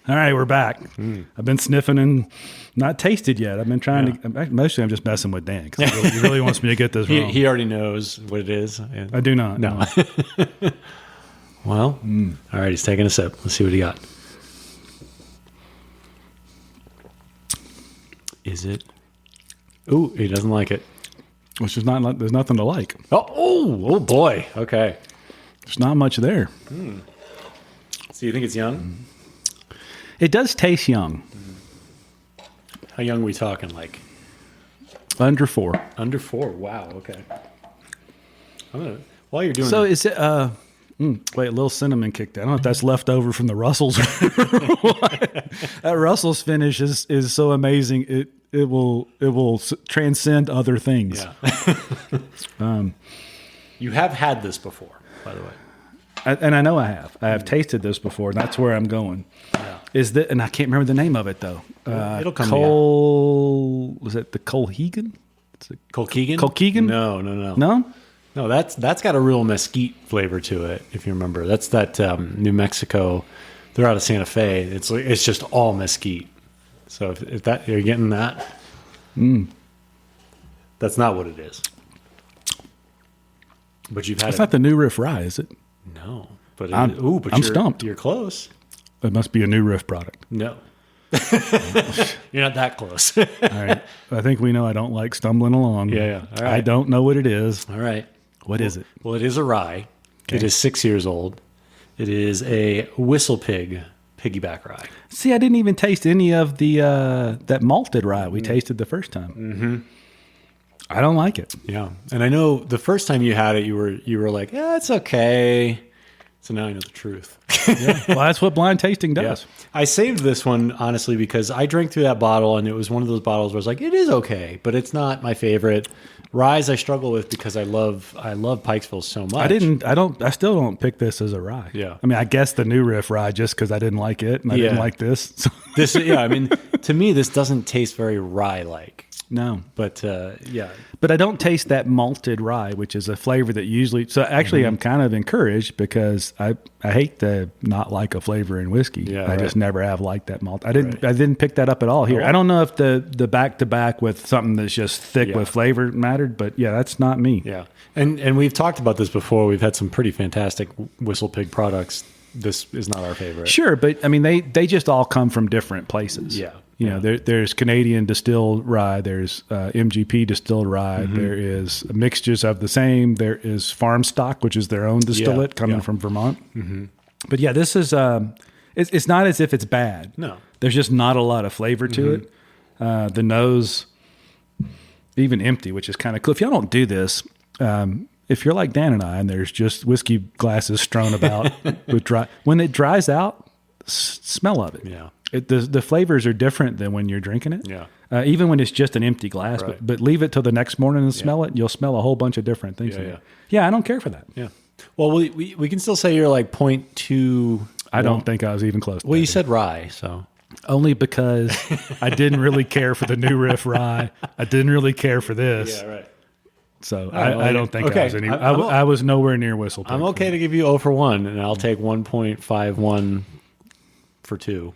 All right, we're back. I've been sniffing and not tasted yet. I've been trying to. Mostly, I'm just messing with Dan because he really wants me to get this wrong. He already knows what it is. I do not. No. Well, all right. He's taking a sip. Let's see what he got. Is it? Ooh, he doesn't like it. Which is not. There's nothing to like. Oh boy. Okay. There's not much there. So you think it's young? It does taste young. How young are we talking? Like under 4. Under 4. Wow. Okay. While you're doing so that, is it? Wait, a little cinnamon kicked in. I don't know if that's left over from the Russell's. That Russell's finish is so amazing. It will transcend other things. Yeah. You have had this before, by the way. And I know I have. I have tasted this before, and that's where I'm going. Yeah. And I can't remember the name of it though. It'll come. Was it the Colhegan? Colkegan? Colkegan? No, that's got a real mesquite flavor to it. If you remember, that's that New Mexico. They're out of Santa Fe. It's just all mesquite. So if that you're getting that, that's not what it is. But you've had. It's not the New Riff Rye, is it? No, but I'm stumped. You're close. It must be a New Riff product. No. You're not that close. All right. I think we know I don't like stumbling along. Yeah. All right. I don't know what it is. All right. What is it? Well, it is a rye. Okay. It is 6 years old. It is a Whistle Pig piggyback rye. See, I didn't even taste any of the that malted rye we tasted the first time. Mm-hmm. I don't like it. Yeah. And I know the first time you had it, you were like, yeah, it's okay. So now I know the truth. Yeah. Well, that's what blind tasting does. Yeah. I saved this one, honestly, because I drank through that bottle, and it was one of those bottles where I was like, it is okay, but it's not my favorite. Ryes I struggle with because I love Pikesville so much. I still don't pick this as a rye. Yeah. I mean, I guess the New Riff rye just because I didn't like it, and I didn't like this. So. I mean, to me, this doesn't taste very rye-like. No. But, yeah. But I don't taste that malted rye, which is a flavor that usually... So actually, I'm kind of encouraged because I hate to not like a flavor in whiskey. Yeah, I just never have liked that malt. I didn't pick that up at all here. I don't know if the back-to-back with something that's just thick with flavor mattered, but yeah, that's not me. Yeah. And we've talked about this before. We've had some pretty fantastic Whistle Pig products. This is not our favorite. Sure, but I mean, they just all come from different places. Yeah. You know, there's Canadian distilled rye, there's MGP distilled rye, there is mixtures of the same, there is farm stock, which is their own distillate coming from Vermont. Mm-hmm. But yeah, this is, it's not as if it's bad. No. There's just not a lot of flavor to it. The nose, even empty, which is kind of cool. If y'all don't do this, if you're like Dan and I, and there's just whiskey glasses strewn about with dry, when it dries out, smell of it. Yeah. The flavors are different than when you're drinking it. Yeah. Even when it's just an empty glass, Right. but leave it till the next morning and smell it. You'll smell a whole bunch of different things. Yeah, Yeah, I don't care for that. Yeah. Well, we can still say you're like 0.2 I don't think I was even close. Well, you said rye, so. Only because I didn't really care for the New Riff rye. I didn't really care for this. Yeah, right. So well, I don't think okay. I was I was nowhere near Whistle Pig. I'm okay to give you 0 for 1, and I'll take 1.51 for 2.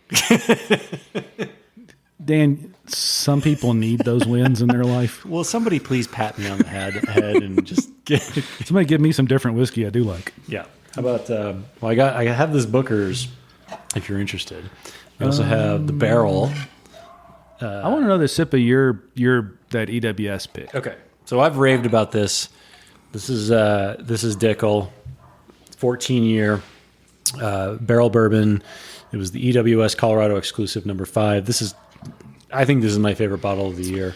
Dan, some people need those wins in their life. Well, somebody please pat me on the head and just Somebody give me some different whiskey I do like. Yeah. How about I have this Booker's if you're interested. I also have the Barrel. I want another sip of your that EWS pick. Okay. So I've raved about this. This is Dickel, 14-year barrel bourbon. It was the EWS Colorado exclusive number 5. I think this is my favorite bottle of the year.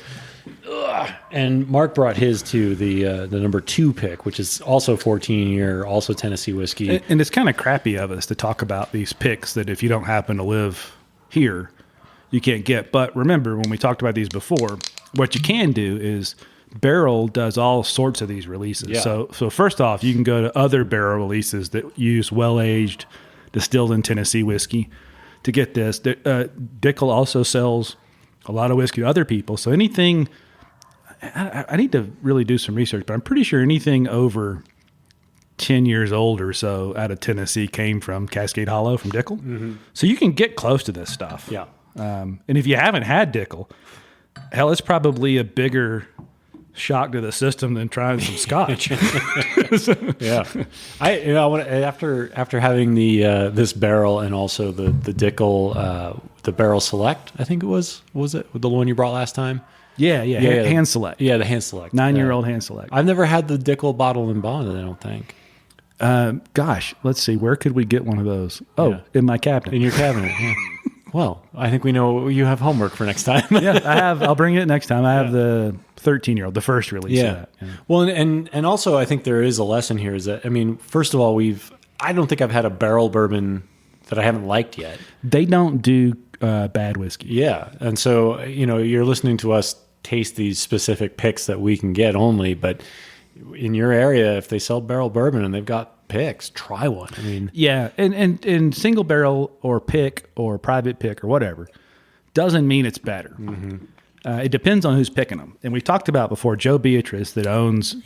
Ugh. And Mark brought his to the number 2 pick, which is also 14-year, also Tennessee whiskey. And it's kind of crappy of us to talk about these picks that if you don't happen to live here, you can't get. But remember, when we talked about these before, what you can do is Barrel does all sorts of these releases. Yeah. So first off, you can go to other Barrel releases that use well-aged, distilled in Tennessee whiskey to get this. Dickel also sells a lot of whiskey to other people. So anything, I need to really do some research, but I'm pretty sure anything over 10 years old or so out of Tennessee came from Cascade Hollow from Dickel. Mm-hmm. So you can get close to this stuff. Yeah. And if you haven't had Dickel, hell, it's probably a bigger shock to the system than trying some scotch. Yeah. I want after having the this barrel and also the Dickel the Barrel Select, I think was it the one you brought last time? Yeah. Hand Select. Yeah, the Hand Select. 9-year-old Hand Select. I've never had the Dickel bottle and bond, I don't think. Gosh, let's see. Where could we get one of those? Oh, in my cabinet. In your cabinet. Yeah. Well, I think we know you have homework for next time. Yeah, I have. I'll bring it next time. I have the 13-year-old, the first release of that. Yeah. Well, and also I think there is a lesson here is that, I mean, first of all, I don't think I've had a barrel bourbon that I haven't liked yet. They don't do bad whiskey. Yeah. And so, you're listening to us taste these specific picks that we can get only, but in your area, if they sell barrel bourbon and they've got picks, try one. I mean, yeah, and single barrel or pick or private pick or whatever doesn't mean it's better. Mm-hmm. It depends on who's picking them. And we talked about before Joe Beatrice that owns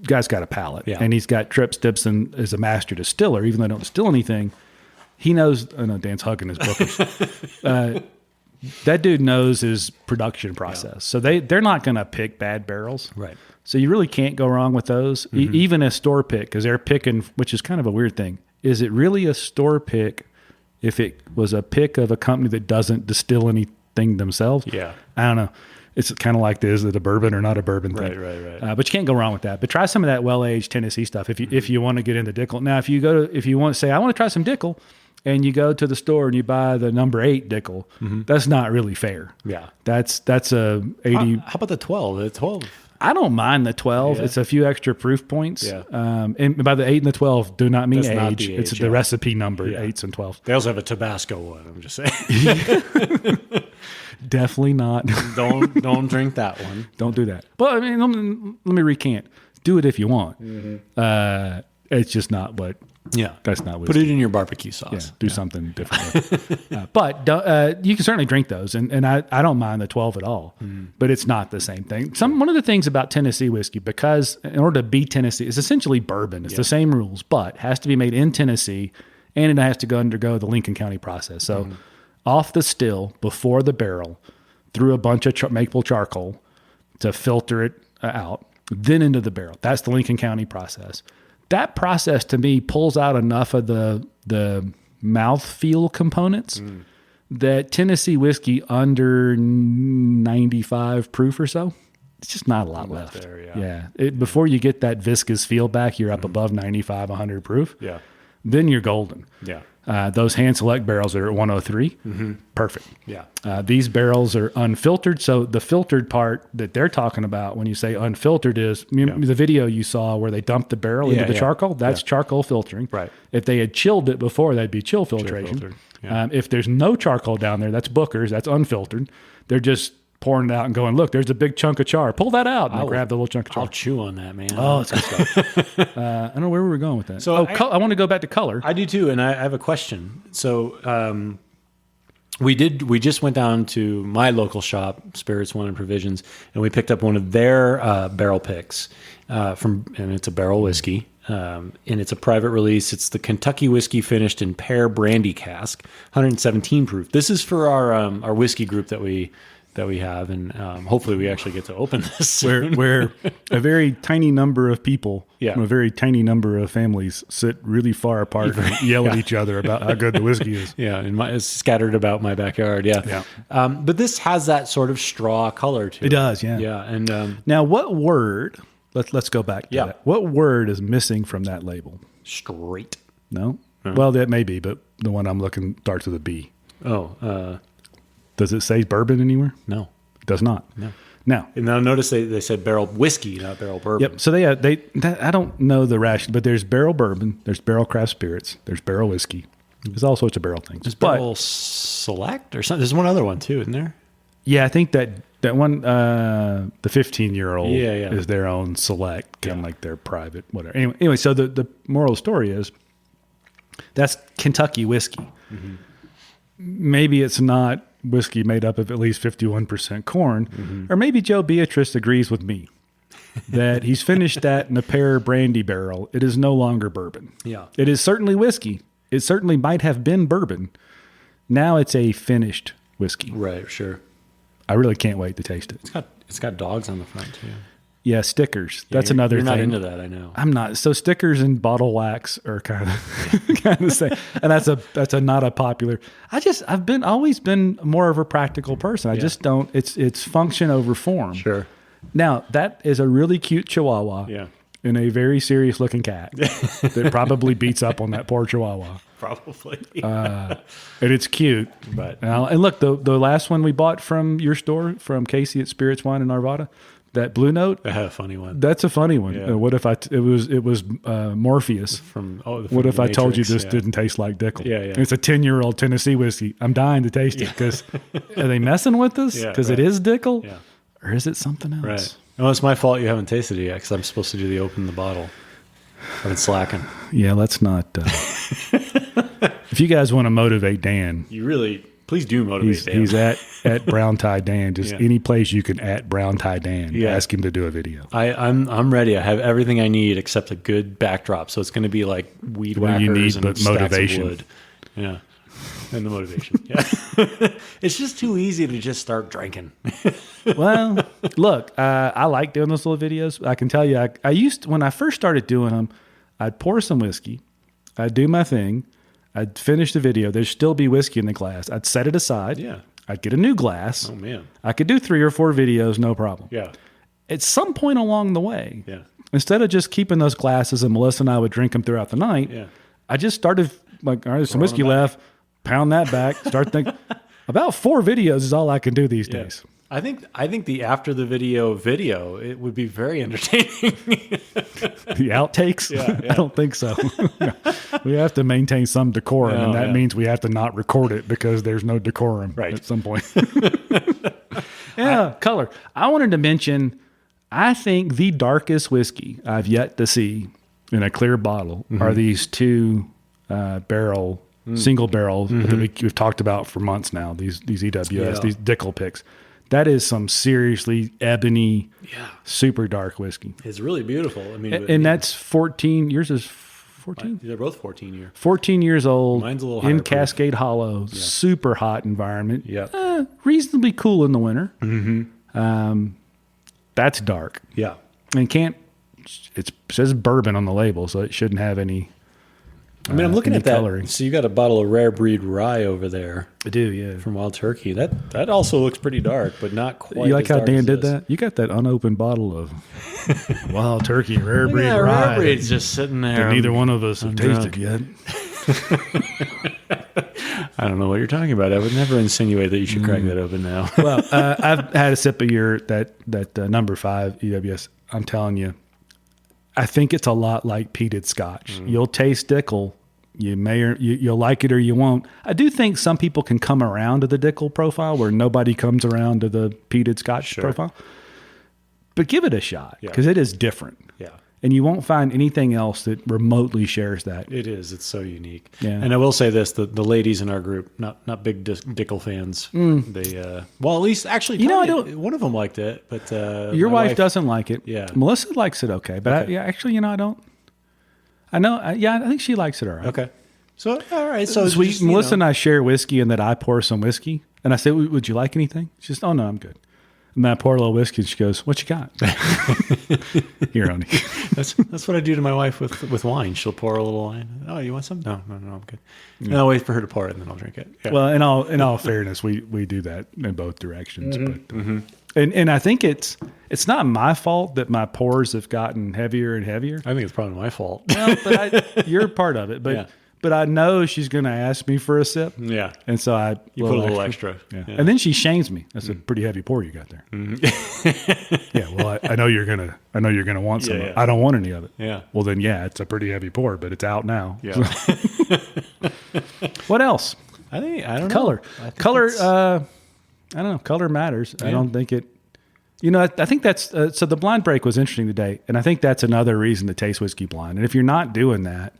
guy's got a palate, and he's got Tripp Stibson as a master distiller, even though I don't distill anything. He knows. I know Dan's hugging his bookers. That dude knows his production process, so they're not going to pick bad barrels, right? So you really can't go wrong with those, even a store pick, because they're picking, which is kind of a weird thing. Is it really a store pick if it was a pick of a company that doesn't distill anything themselves? Yeah. I don't know. It's kind of like is it a bourbon or not a bourbon thing? Right. But you can't go wrong with that. But try some of that well-aged Tennessee stuff if you want to get into Dickel. Now, if you want to say, I want to try some Dickel, and you go to the store and you buy the number 8 Dickel, that's not really fair. Yeah. That's a 80. How about the 12? The 12. I don't mind the 12. Yeah. It's a few extra proof points. Yeah. And by the 8 and the 12, do not mean age. Not the age. It's the recipe number, 8s and 12s. They also have a Tabasco one, I'm just saying. Definitely not. Don't drink that one. Don't do that. But I mean, let me recant. Do it if you want. Mm-hmm. It's just not what. Yeah, that's not what. Put it in your barbecue sauce. Yeah, do something different. But you can certainly drink those, and I don't mind the 12 at all. But it's not the same thing. One of the things about Tennessee whiskey, because in order to be Tennessee, it's essentially bourbon. It's the same rules, but has to be made in Tennessee, and it has to undergo the Lincoln County process. So off the still before the barrel, through a bunch of maple charcoal to filter it out, then into the barrel. That's the Lincoln County process. That process to me pulls out enough of the mouthfeel components that Tennessee whiskey under 95 proof or so, it's just not a lot left. There, before you get that viscous feel back, you're up above 95, 100 proof. Yeah. Then you're golden. Yeah. Those Hand Select barrels are at 103. Perfect. Yeah. These barrels are unfiltered. So the filtered part that they're talking about when you say unfiltered is the video you saw where they dumped the barrel into the charcoal. That's charcoal filtering. Right. If they had chilled it before, that'd be chill filtration. Yeah. If there's no charcoal down there, that's Booker's. That's unfiltered. They're just pouring it out and going, look, there's a big chunk of char. Pull that out. And I grab the little chunk of char. I'll chew on that, man. Oh, it's good stuff. I don't know where we were going with that. So I want to go back to color. I do too, and I have a question. So we just went down to my local shop, Spirits One and Provisions, and we picked up one of their barrel picks and it's a barrel whiskey. And it's a private release. It's the Kentucky whiskey finished in pear brandy cask, 117 proof. This is for our whiskey group that we have, and hopefully we actually get to open this soon. Where a very tiny number of people Yeah. from a very tiny number of families sit really far apart and yell at each other about how good the whiskey is. Yeah, it's scattered about my backyard. Yeah. But this has that sort of straw color to it. It does, yeah. Yeah, and Now, what word? Let's go back to that. What word is missing from that label? straight. No. Well, that may be, but the one I'm looking starts with a B. Oh, Does it say bourbon anywhere? no. It does not. No. Now, And now notice they said barrel whiskey, not barrel bourbon. yep. So I don't know the ration, but there's barrel bourbon, there's barrel craft spirits, there's barrel whiskey. There's all sorts of barrel things. There's But barrel select or something. There's one other one too, isn't there? yeah, I think that one, the 15-year-old Yeah. is their own select, kind of like their private, whatever. Anyway, so the moral of the story is that's Kentucky whiskey. Mm-hmm. Maybe it's not whiskey made up of at least 51% corn, or maybe Joe Beatrice agrees with me that he's finished that in a pear brandy barrel. It is no longer bourbon. Yeah. It is certainly whiskey. It certainly might have been bourbon. Now it's a finished whiskey. Right, sure. I really can't wait to taste it. It's got dogs on the front too. Yeah, stickers. That's another You're thing. not into that, I know. I'm not. So stickers and bottle wax are kind of the same, and that's not a popular. I've always been more of a practical person. I just don't. It's function over form. Sure. Now that is a really cute Chihuahua. Yeah. And a very serious looking cat that probably beats up on that poor Chihuahua. Probably. And it's cute. But And look, the last one we bought from your store, from Casey at Spirits Wine in Arvada, that Blue Note. I had a funny one. That's a funny one. Yeah. What if it was Morpheus? From What if I told you Matrix, this didn't taste like Dickel? Yeah, yeah. It's a 10-year-old Tennessee whiskey. I'm dying to taste it because are they messing with us? Yeah, Because right. it is Dickel? Yeah. Or is it something else? Right. Well, it's my fault you haven't tasted it yet because I'm supposed to do the open the bottle. I've been slacking. Yeah, let's not. If you guys want to motivate Dan, You really, please do motivate Dan. he's at Brown Tie Dan. Just any place you can at Brown Tie Dan. Yeah. Ask him to do a video. I'm ready. I have everything I need except a good backdrop. So it's going to be like weed What do whackers you need and but stacks motivation? of wood. Yeah. And the motivation. Yeah. It's just too easy to just start drinking. Well, look, I like doing those little videos. I can tell you, I used when I first started doing them, I'd pour some whiskey, I'd do my thing, I'd finish the video. There'd still be whiskey in the glass. I'd set it aside. Yeah. I'd get a new glass. Oh, man. I could do 3 or 4 videos, no problem. Yeah. At some point along the way, Yeah. instead of just keeping those glasses and Melissa and I would drink them throughout the night, Yeah. I just started like, all right, there's some whiskey them back. left, pound that back, start thinking. About 4 videos is all I can do these Yeah. days. I think the after the video it would be very entertaining. The outtakes? Yeah. I don't think so. We have to maintain some decorum, and that yeah. means we have to not record it because there's no decorum Right. at some point. Color. I wanted to mention, I think the darkest whiskey I've yet to see in a clear bottle are these 2 single barrel that we've talked about for months now, these EWS, these Dickel picks. That is some seriously ebony, super dark whiskey. It's really beautiful. I mean, And that's 14. Yours is 14? they're both 14 year. 14 years old. Mine's a little higher in proof. Cascade Hollow. Super hot environment. Yeah. Reasonably cool in the winter. That's dark. Yeah. And it says bourbon on the label, so it shouldn't have any. I mean, I'm looking any at that. coloring. So you got a bottle of rare breed rye over there I do, yeah. from Wild Turkey. That also looks pretty dark, but not quite. You like as how dark Dan as did this. that? You got that unopened bottle of Wild Turkey rare breed Yeah, rye rare breed's just sitting there. that neither one of us have I'm tasted drunk. yet. I don't know what you're talking about. I would never insinuate that you should crack that open now. Well, I've had a sip of that number 5 EWS. I'm telling you, I think it's a lot like peated Scotch. You'll taste Dickel You you'll like it or you won't. I do think some people can come around to the Dickel profile where nobody comes around to the peated Scotch profile. But give it a shot because it is different. Yeah. And you won't find anything else that remotely shares that. It is. It's so unique. Yeah. And I will say this, the ladies in our group, not big Dickel fans. They, well, at least actually, one of them liked it, but your wife doesn't like it. Yeah. Melissa likes it okay. But actually, I don't. I know. I think she likes it all right. Okay. So, all right. So Melissa and I share whiskey and that I pour some whiskey. And I say, would you like anything? She says, oh, no, I'm good. And then I pour a little whiskey and she goes, what you got? Here, honey. That's what I do to my wife with wine. She'll pour a little wine. Oh, you want some? No, I'm good. Yeah. And I'll wait for her to pour it and then I'll drink it. Yeah. Well, in all fairness, we do that in both directions. But and I think it's not my fault that my pours have gotten heavier and heavier. I think it's probably my fault. Well, but you're part of it. But I know she's going to ask me for a sip. Yeah. And so you put a little extra. Yeah. And then she shames me. That's a pretty heavy pour you got there. Yeah. Well, I know you're gonna want some. I don't want any of it. Yeah. Well, then, it's a pretty heavy pour, but it's out now. Yeah. What else? I don't know. Color. I don't know. Color matters. Yeah. I don't think it. I think that's so. The blind break was interesting today, and I think that's another reason to taste whiskey blind. And if you're not doing that.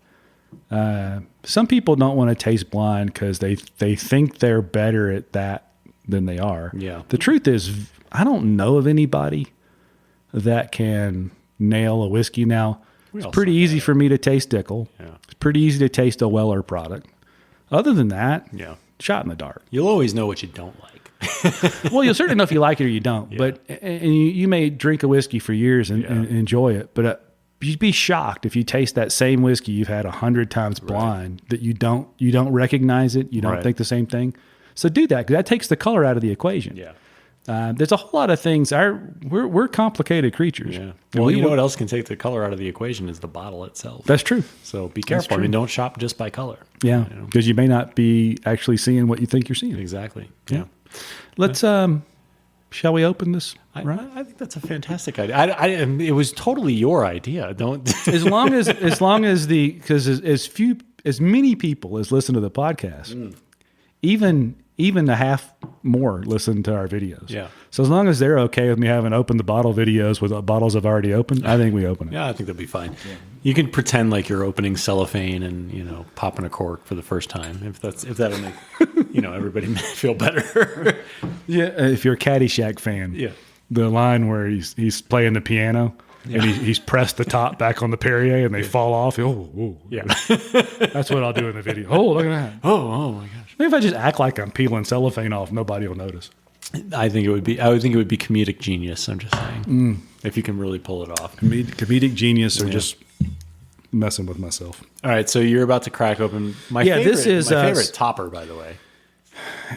Some people don't want to taste blind because they think they're better at that than they are. Yeah. The truth is, I don't know of anybody that can nail a whiskey. Now, it's pretty easy for me to taste Dickel. Yeah. It's pretty easy to taste a Weller product. Other than that, shot in the dark. You'll always know what you don't like. Well, you'll certainly know if you like it or you don't. Yeah. But and you may drink a whiskey for years and enjoy it, but you'd be shocked if you taste that same whiskey you've had 100 times blind that you don't recognize it. You don't think the same thing. So do that because that takes the color out of the equation. Yeah. There's a whole lot of things. We're complicated creatures. Yeah. Well, you know what else can take the color out of the equation is the bottle itself. That's true. So be careful. I mean, don't shop just by color. Yeah. Because you may not be actually seeing what you think you're seeing. Exactly. Yeah. Let's. Shall we open this? I think that's a fantastic idea. It was totally your idea. Don't as long as because as many people as listen to the podcast, even a half more listen to our videos. Yeah. So as long as they're okay with me having opened the bottle videos with bottles I've already opened, I think we open it. Yeah, I think that'd be fine. Yeah. You can pretend like you're opening cellophane and popping a cork for the first time if that'll make everybody feel better. Yeah, if you're a Caddyshack fan, the line where he's playing the piano and he's pressed the top back on the Perrier and they fall off. That's what I'll do in the video. Oh, look at that! Oh my gosh! Maybe if I just act like I'm peeling cellophane off, nobody will notice. I would think it would be comedic genius. I'm just saying, if you can really pull it off, comedic genius, or just messing with myself. All right, so you're about to crack open my favorite. This is my favorite topper, by the way.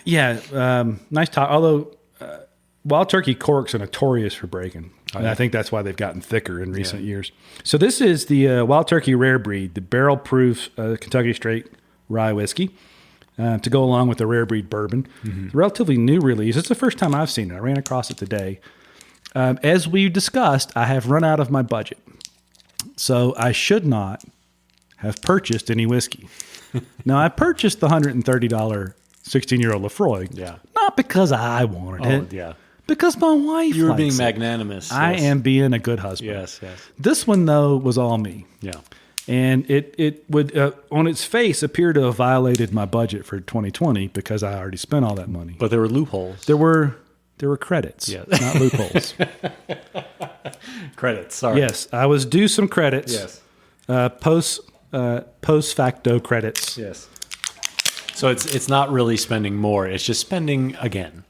Yeah, nice top. Although Wild Turkey corks are notorious for breaking, and I think that's why they've gotten thicker in recent years. So this is the Wild Turkey Rare Breed, the barrel proof Kentucky Straight Rye whiskey. To go along with the Rare Breed bourbon. It's a relatively new release. It's the first time I've seen it. I ran across it today. As we discussed, I have run out of my budget. So I should not have purchased any whiskey. Now, I purchased the $130 16-year-old Lefroy. Yeah. Not because I wanted it. Yeah. Because my wife You were likes being it. magnanimous. I am being a good husband. Yes. This one, though, was all me. Yeah. And it would, on its face, appear to have violated my budget for 2020 because I already spent all that money. But there were loopholes. There were credits, not loopholes. Credits, sorry. Yes, I was due some credits. Yes. Post facto credits. Yes. So it's not really spending more. It's just spending again.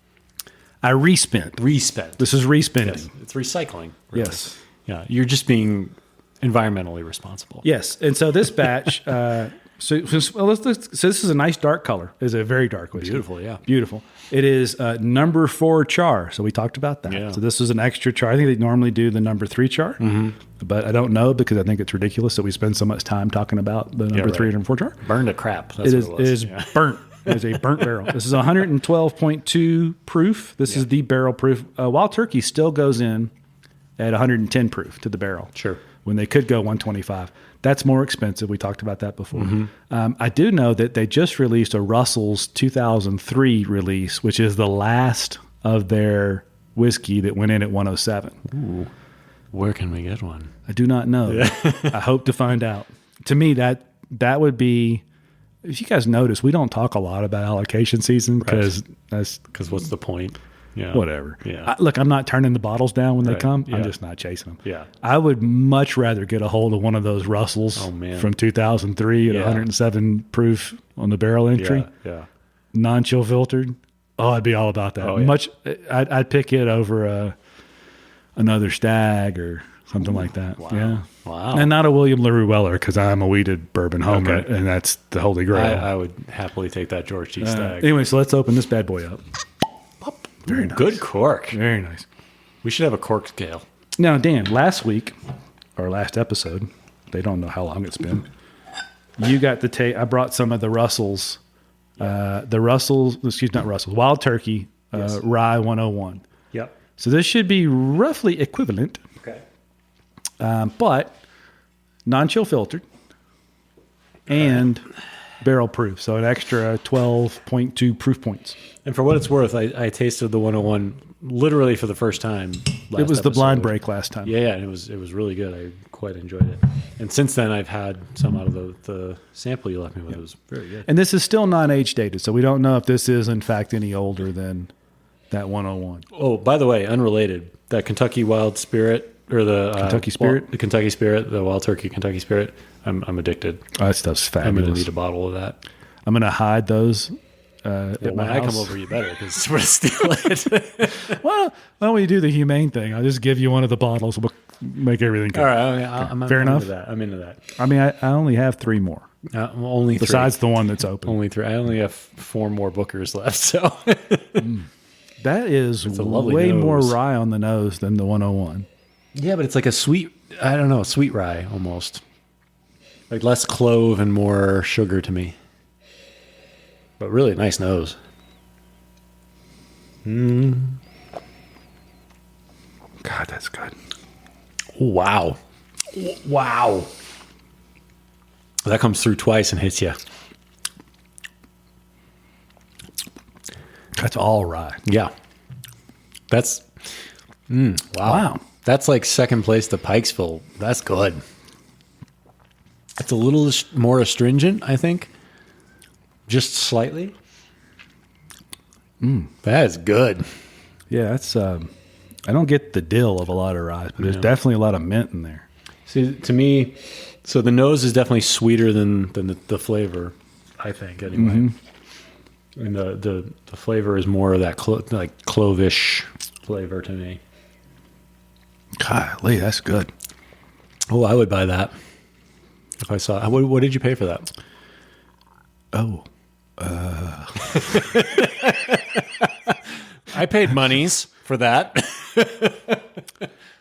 I respent. This is respending. Yes. It's recycling. Really. Yes. Yeah. You're just being environmentally responsible. Yes. And so this batch, so this is a nice dark color. It's a very dark whiskey. Beautiful, yeah. Beautiful. It is number 4 char. So we talked about that. Yeah. So this is an extra char. I think they normally do the number 3 char, but I don't know because I think it's ridiculous that we spend so much time talking about the number 3 and number 4 char. Burned to crap. That's It is burnt. It is a burnt barrel. This is 112.2 proof. This is the barrel proof. Wild Turkey still goes in at 110 proof to the barrel. Sure. when they could go 125. That's more expensive. We talked about that before. I do know that they just released a Russell's 2003 release, which is the last of their whiskey that went in at 107. Ooh. Where can we get one? I do not know. I hope to find out. To me, that would be. If you guys notice, we don't talk a lot about allocation season because what's the point? Yeah. Whatever. Yeah. Look, I'm not turning the bottles down when they come. Yeah. I'm just not chasing them. Yeah. I would much rather get a hold of one of those Russells from 2003 at 107 proof on the barrel entry. Yeah. Non-chill filtered. Oh, I'd be all about that. Oh, yeah. I'd pick it over another Stag or something like that. Wow. Yeah. Wow. And not a William LaRue Weller because I'm a weeded bourbon homer, and that's the holy grail. I would happily take that George T. Stag. Anyway, so let's open this bad boy up. Very nice. Good cork. Very nice. We should have a cork scale. Now, Dan, last week, or last episode, they don't know how long it's been. You got the taste. I brought some of the Russells, Wild Turkey Rye 101. Yep. So this should be roughly equivalent, Okay. but non-chill filtered and barrel proof. So an extra 12.2 proof points. And for what it's worth, I tasted the 101 literally for the first time. It was the blind break last time. Yeah, and it was really good. I quite enjoyed it. And since then, I've had some out of the sample you left me with. It was very good. And this is still non-age dated, so we don't know if this is in fact any older than that 101. Oh, by the way, unrelated, that Kentucky Wild Spirit or the Kentucky Spirit, the Kentucky Spirit, the Wild Turkey Kentucky Spirit. I'm addicted. Oh, that stuff's fabulous. I'm going to need a bottle of that. I'm going to hide those. At my when house. I come over, you better because we're steal it. Well, why don't we do the humane thing? I'll just give you one of the bottles. We'll make everything good. All right, I'm fair enough. Into that. I'm into that. I mean, I only have 3 more. Only besides 3. The one that's open. Only 3. I only have 4 more Bookers left. So that is a lovely way nose. more rye on the nose than the 101. Yeah, but it's like a sweet. I don't know, sweet rye almost. Like less clove and more sugar to me. But really nice nose. God, that's good. Wow. Wow. That comes through twice and hits you. That's all rye. Yeah. That's wow. That's like second place to Pikesville. That's good. It's a little more astringent, I think. Just slightly. That is good. Yeah, that's. I don't get the dill of a lot of rye, but there's definitely a lot of mint in there. See, to me, so the nose is definitely sweeter than the flavor, I think, anyway. And the flavor is more of that like clovish flavor to me. Golly, that's good. Oh, I would buy that if I saw. What did you pay for that? Oh. I paid monies for that.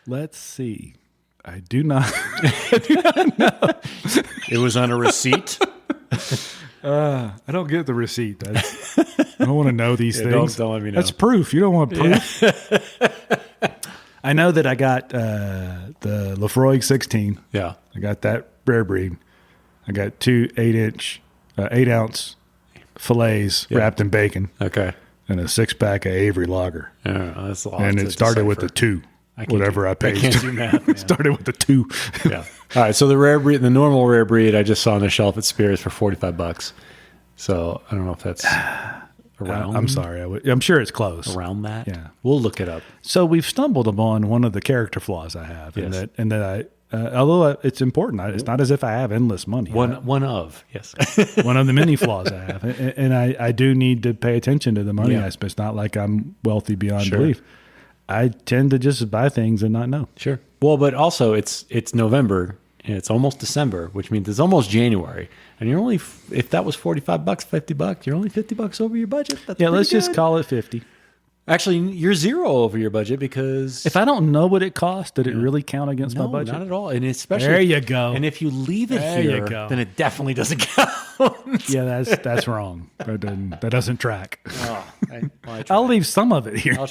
Let's see. I do not know. It was on a receipt. I don't get the receipt. I don't want to know these things. Don't let me know. That's proof. You don't want proof. Yeah. I know that I got the Lafroig 16. Yeah. I got that rare breed. I got 2 8-ounce fillets wrapped in bacon. Okay. And a 6-pack of Avery Lager. Yeah, that's a lot. And it started with the 2. Whatever I paid. I can't do math. It started with the 2. Yeah. All right. So the rare breed, the normal rare breed, I just saw on the shelf at Spears for $45. So I don't know if that's around. I'm sorry. I'm sure it's close. Around that. Yeah. We'll look it up. So we've stumbled upon one of the character flaws I have, and that I. Although it's important, it's not as if I have endless money. One of one of the many flaws I have, and I do need to pay attention to the money I spend. It's not like I'm wealthy beyond belief. I tend to just buy things and not know. Sure. Well, but also it's November and it's almost December, which means it's almost January, and you're only if that was $45, $50, you're only $50 over your budget. That's let's good. just call it 50. Actually, you're zero over your budget because If I don't know what it costs, did it really count against my no, budget? not at all. And especially There you go. And if you leave it There you here, go. then it definitely doesn't count. Yeah, that's wrong. That doesn't track. I tried. I'll leave some of it here. I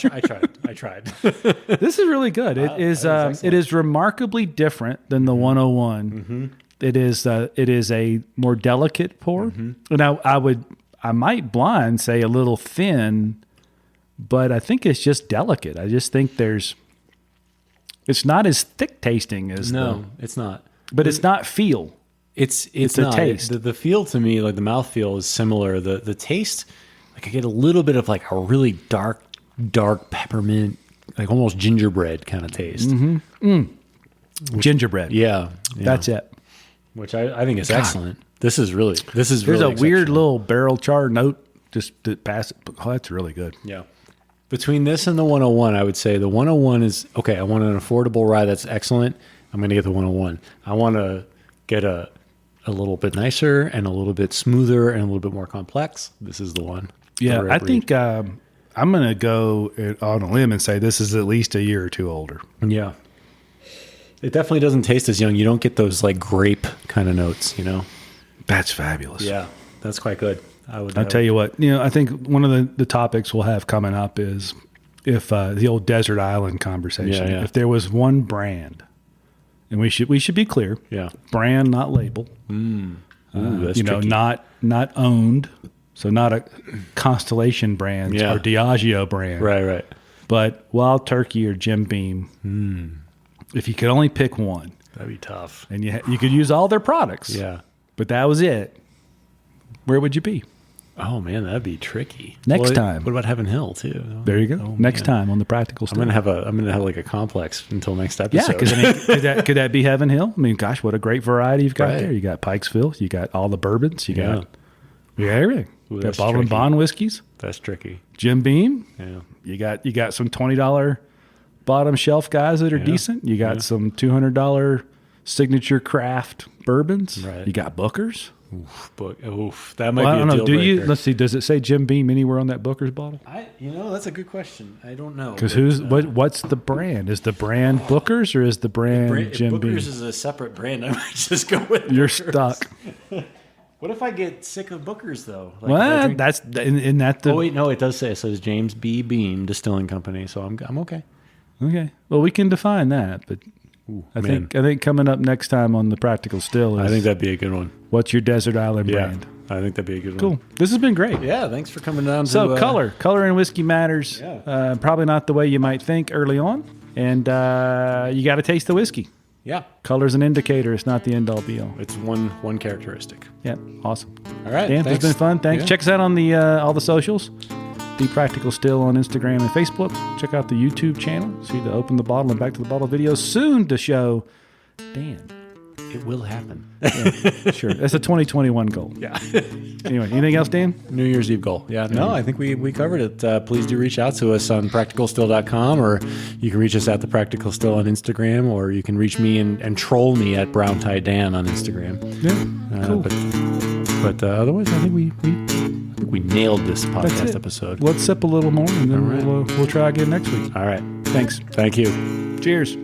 tried. This is really good. It is remarkably different than the 101. Mm-hmm. It is a more delicate pour. Mm-hmm. And I might blind say a little thin, but I think it's just delicate. I just think it's not as thick tasting as it's not. but it's not feel. It's a not. taste. The feel to me, like the mouthfeel, is similar. The taste, like I get a little bit of like a really dark peppermint, like almost gingerbread kind of taste. Gingerbread. Yeah, That's it. which I think is excellent. This is There's really a weird exceptional. little barrel char note just to pass it. Oh, that's really good. Yeah. Between this and the 101, I would say the 101 is okay. I want an affordable rye that's excellent. I'm going to get the 101. I want to get a little bit nicer and a little bit smoother and a little bit more complex. This is the one. Yeah, The I red breed. think I'm going to go on a limb and say this is at least a year or two older. Yeah. It definitely doesn't taste as young. You don't get those like grape kind of notes, That's fabulous. Yeah, that's quite good. I'll tell you what, I think one of the topics we'll have coming up is if the old desert island conversation. Yeah. If there was one brand, and we should be clear, Yeah. brand, not label, Ooh, that's tricky. not owned, so not a Constellation brand Yeah. or Diageo brand, Right. but Wild Turkey or Jim Beam. If you could only pick one, That'd be tough. and you could use all their products, Yeah. but that was it, where would you be? Oh man, that'd be tricky. Next time. What about Heaven Hill too? There you go. Oh, Next man. time on the Practical Still. I'm gonna have like a complex until next Yeah, episode. because could that be Heaven Hill? I mean, gosh, what a great variety you've got Right. there. You got Pikesville, you got all the bourbons, you got everything. Ooh, You got that's Bottle and tricky. Bond whiskeys, That's tricky. Jim Beam. Yeah. You got some $20 bottom shelf guys that are decent. You got some $200 signature craft bourbons. Right. You got Booker's. That might Well, I be don't a know. deal Do breaker. you? Let's see. Does it say Jim Beam anywhere on that Booker's bottle? That's a good question. I don't know. Because what's the brand? Is the brand Booker's or is the brand Jim Beam? Booker's is a separate brand. I might just go with. You're Booker's. stuck. What if I get sick of Booker's though? Like, if I Well, drink- that's in that. The, Oh wait, no, it does say it says James B. Beam Distilling Company, so I'm okay. Okay. Well, we can define that, but I think coming up next time on the Practical Still is I think that'd be a good one. what's your desert island Yeah, brand? I think that'd be a good one. Cool. This has been great. Yeah, thanks for coming down. So to, color and whiskey matters. Yeah. Probably not the way you might think early on, and you got to taste the whiskey. Yeah, Color's an indicator. It's not the end all be all. it's one characteristic. Yeah. Awesome. All right, Dan, thanks. it's been fun. Thanks. Yeah. Check us out on the all the socials. The Practical Still on Instagram and Facebook. Check out the YouTube channel. See the Open the Bottle and Back to the Bottle videos soon to show Dan. It will happen. Sure. That's a 2021 goal. Yeah. Anyway, anything else, Dan? New Year's Eve goal. Yeah, no, I think we covered it. Please do reach out to us on practicalstill.com, or you can reach us at the Practical Still on Instagram, or you can reach me and troll me at Brown Tie Dan on Instagram. Yeah. Cool. But otherwise, I think we nailed this That's podcast it. episode. Let's sip a little more, and then All right. we'll try again next week. All right. Thanks. Thank you. Cheers.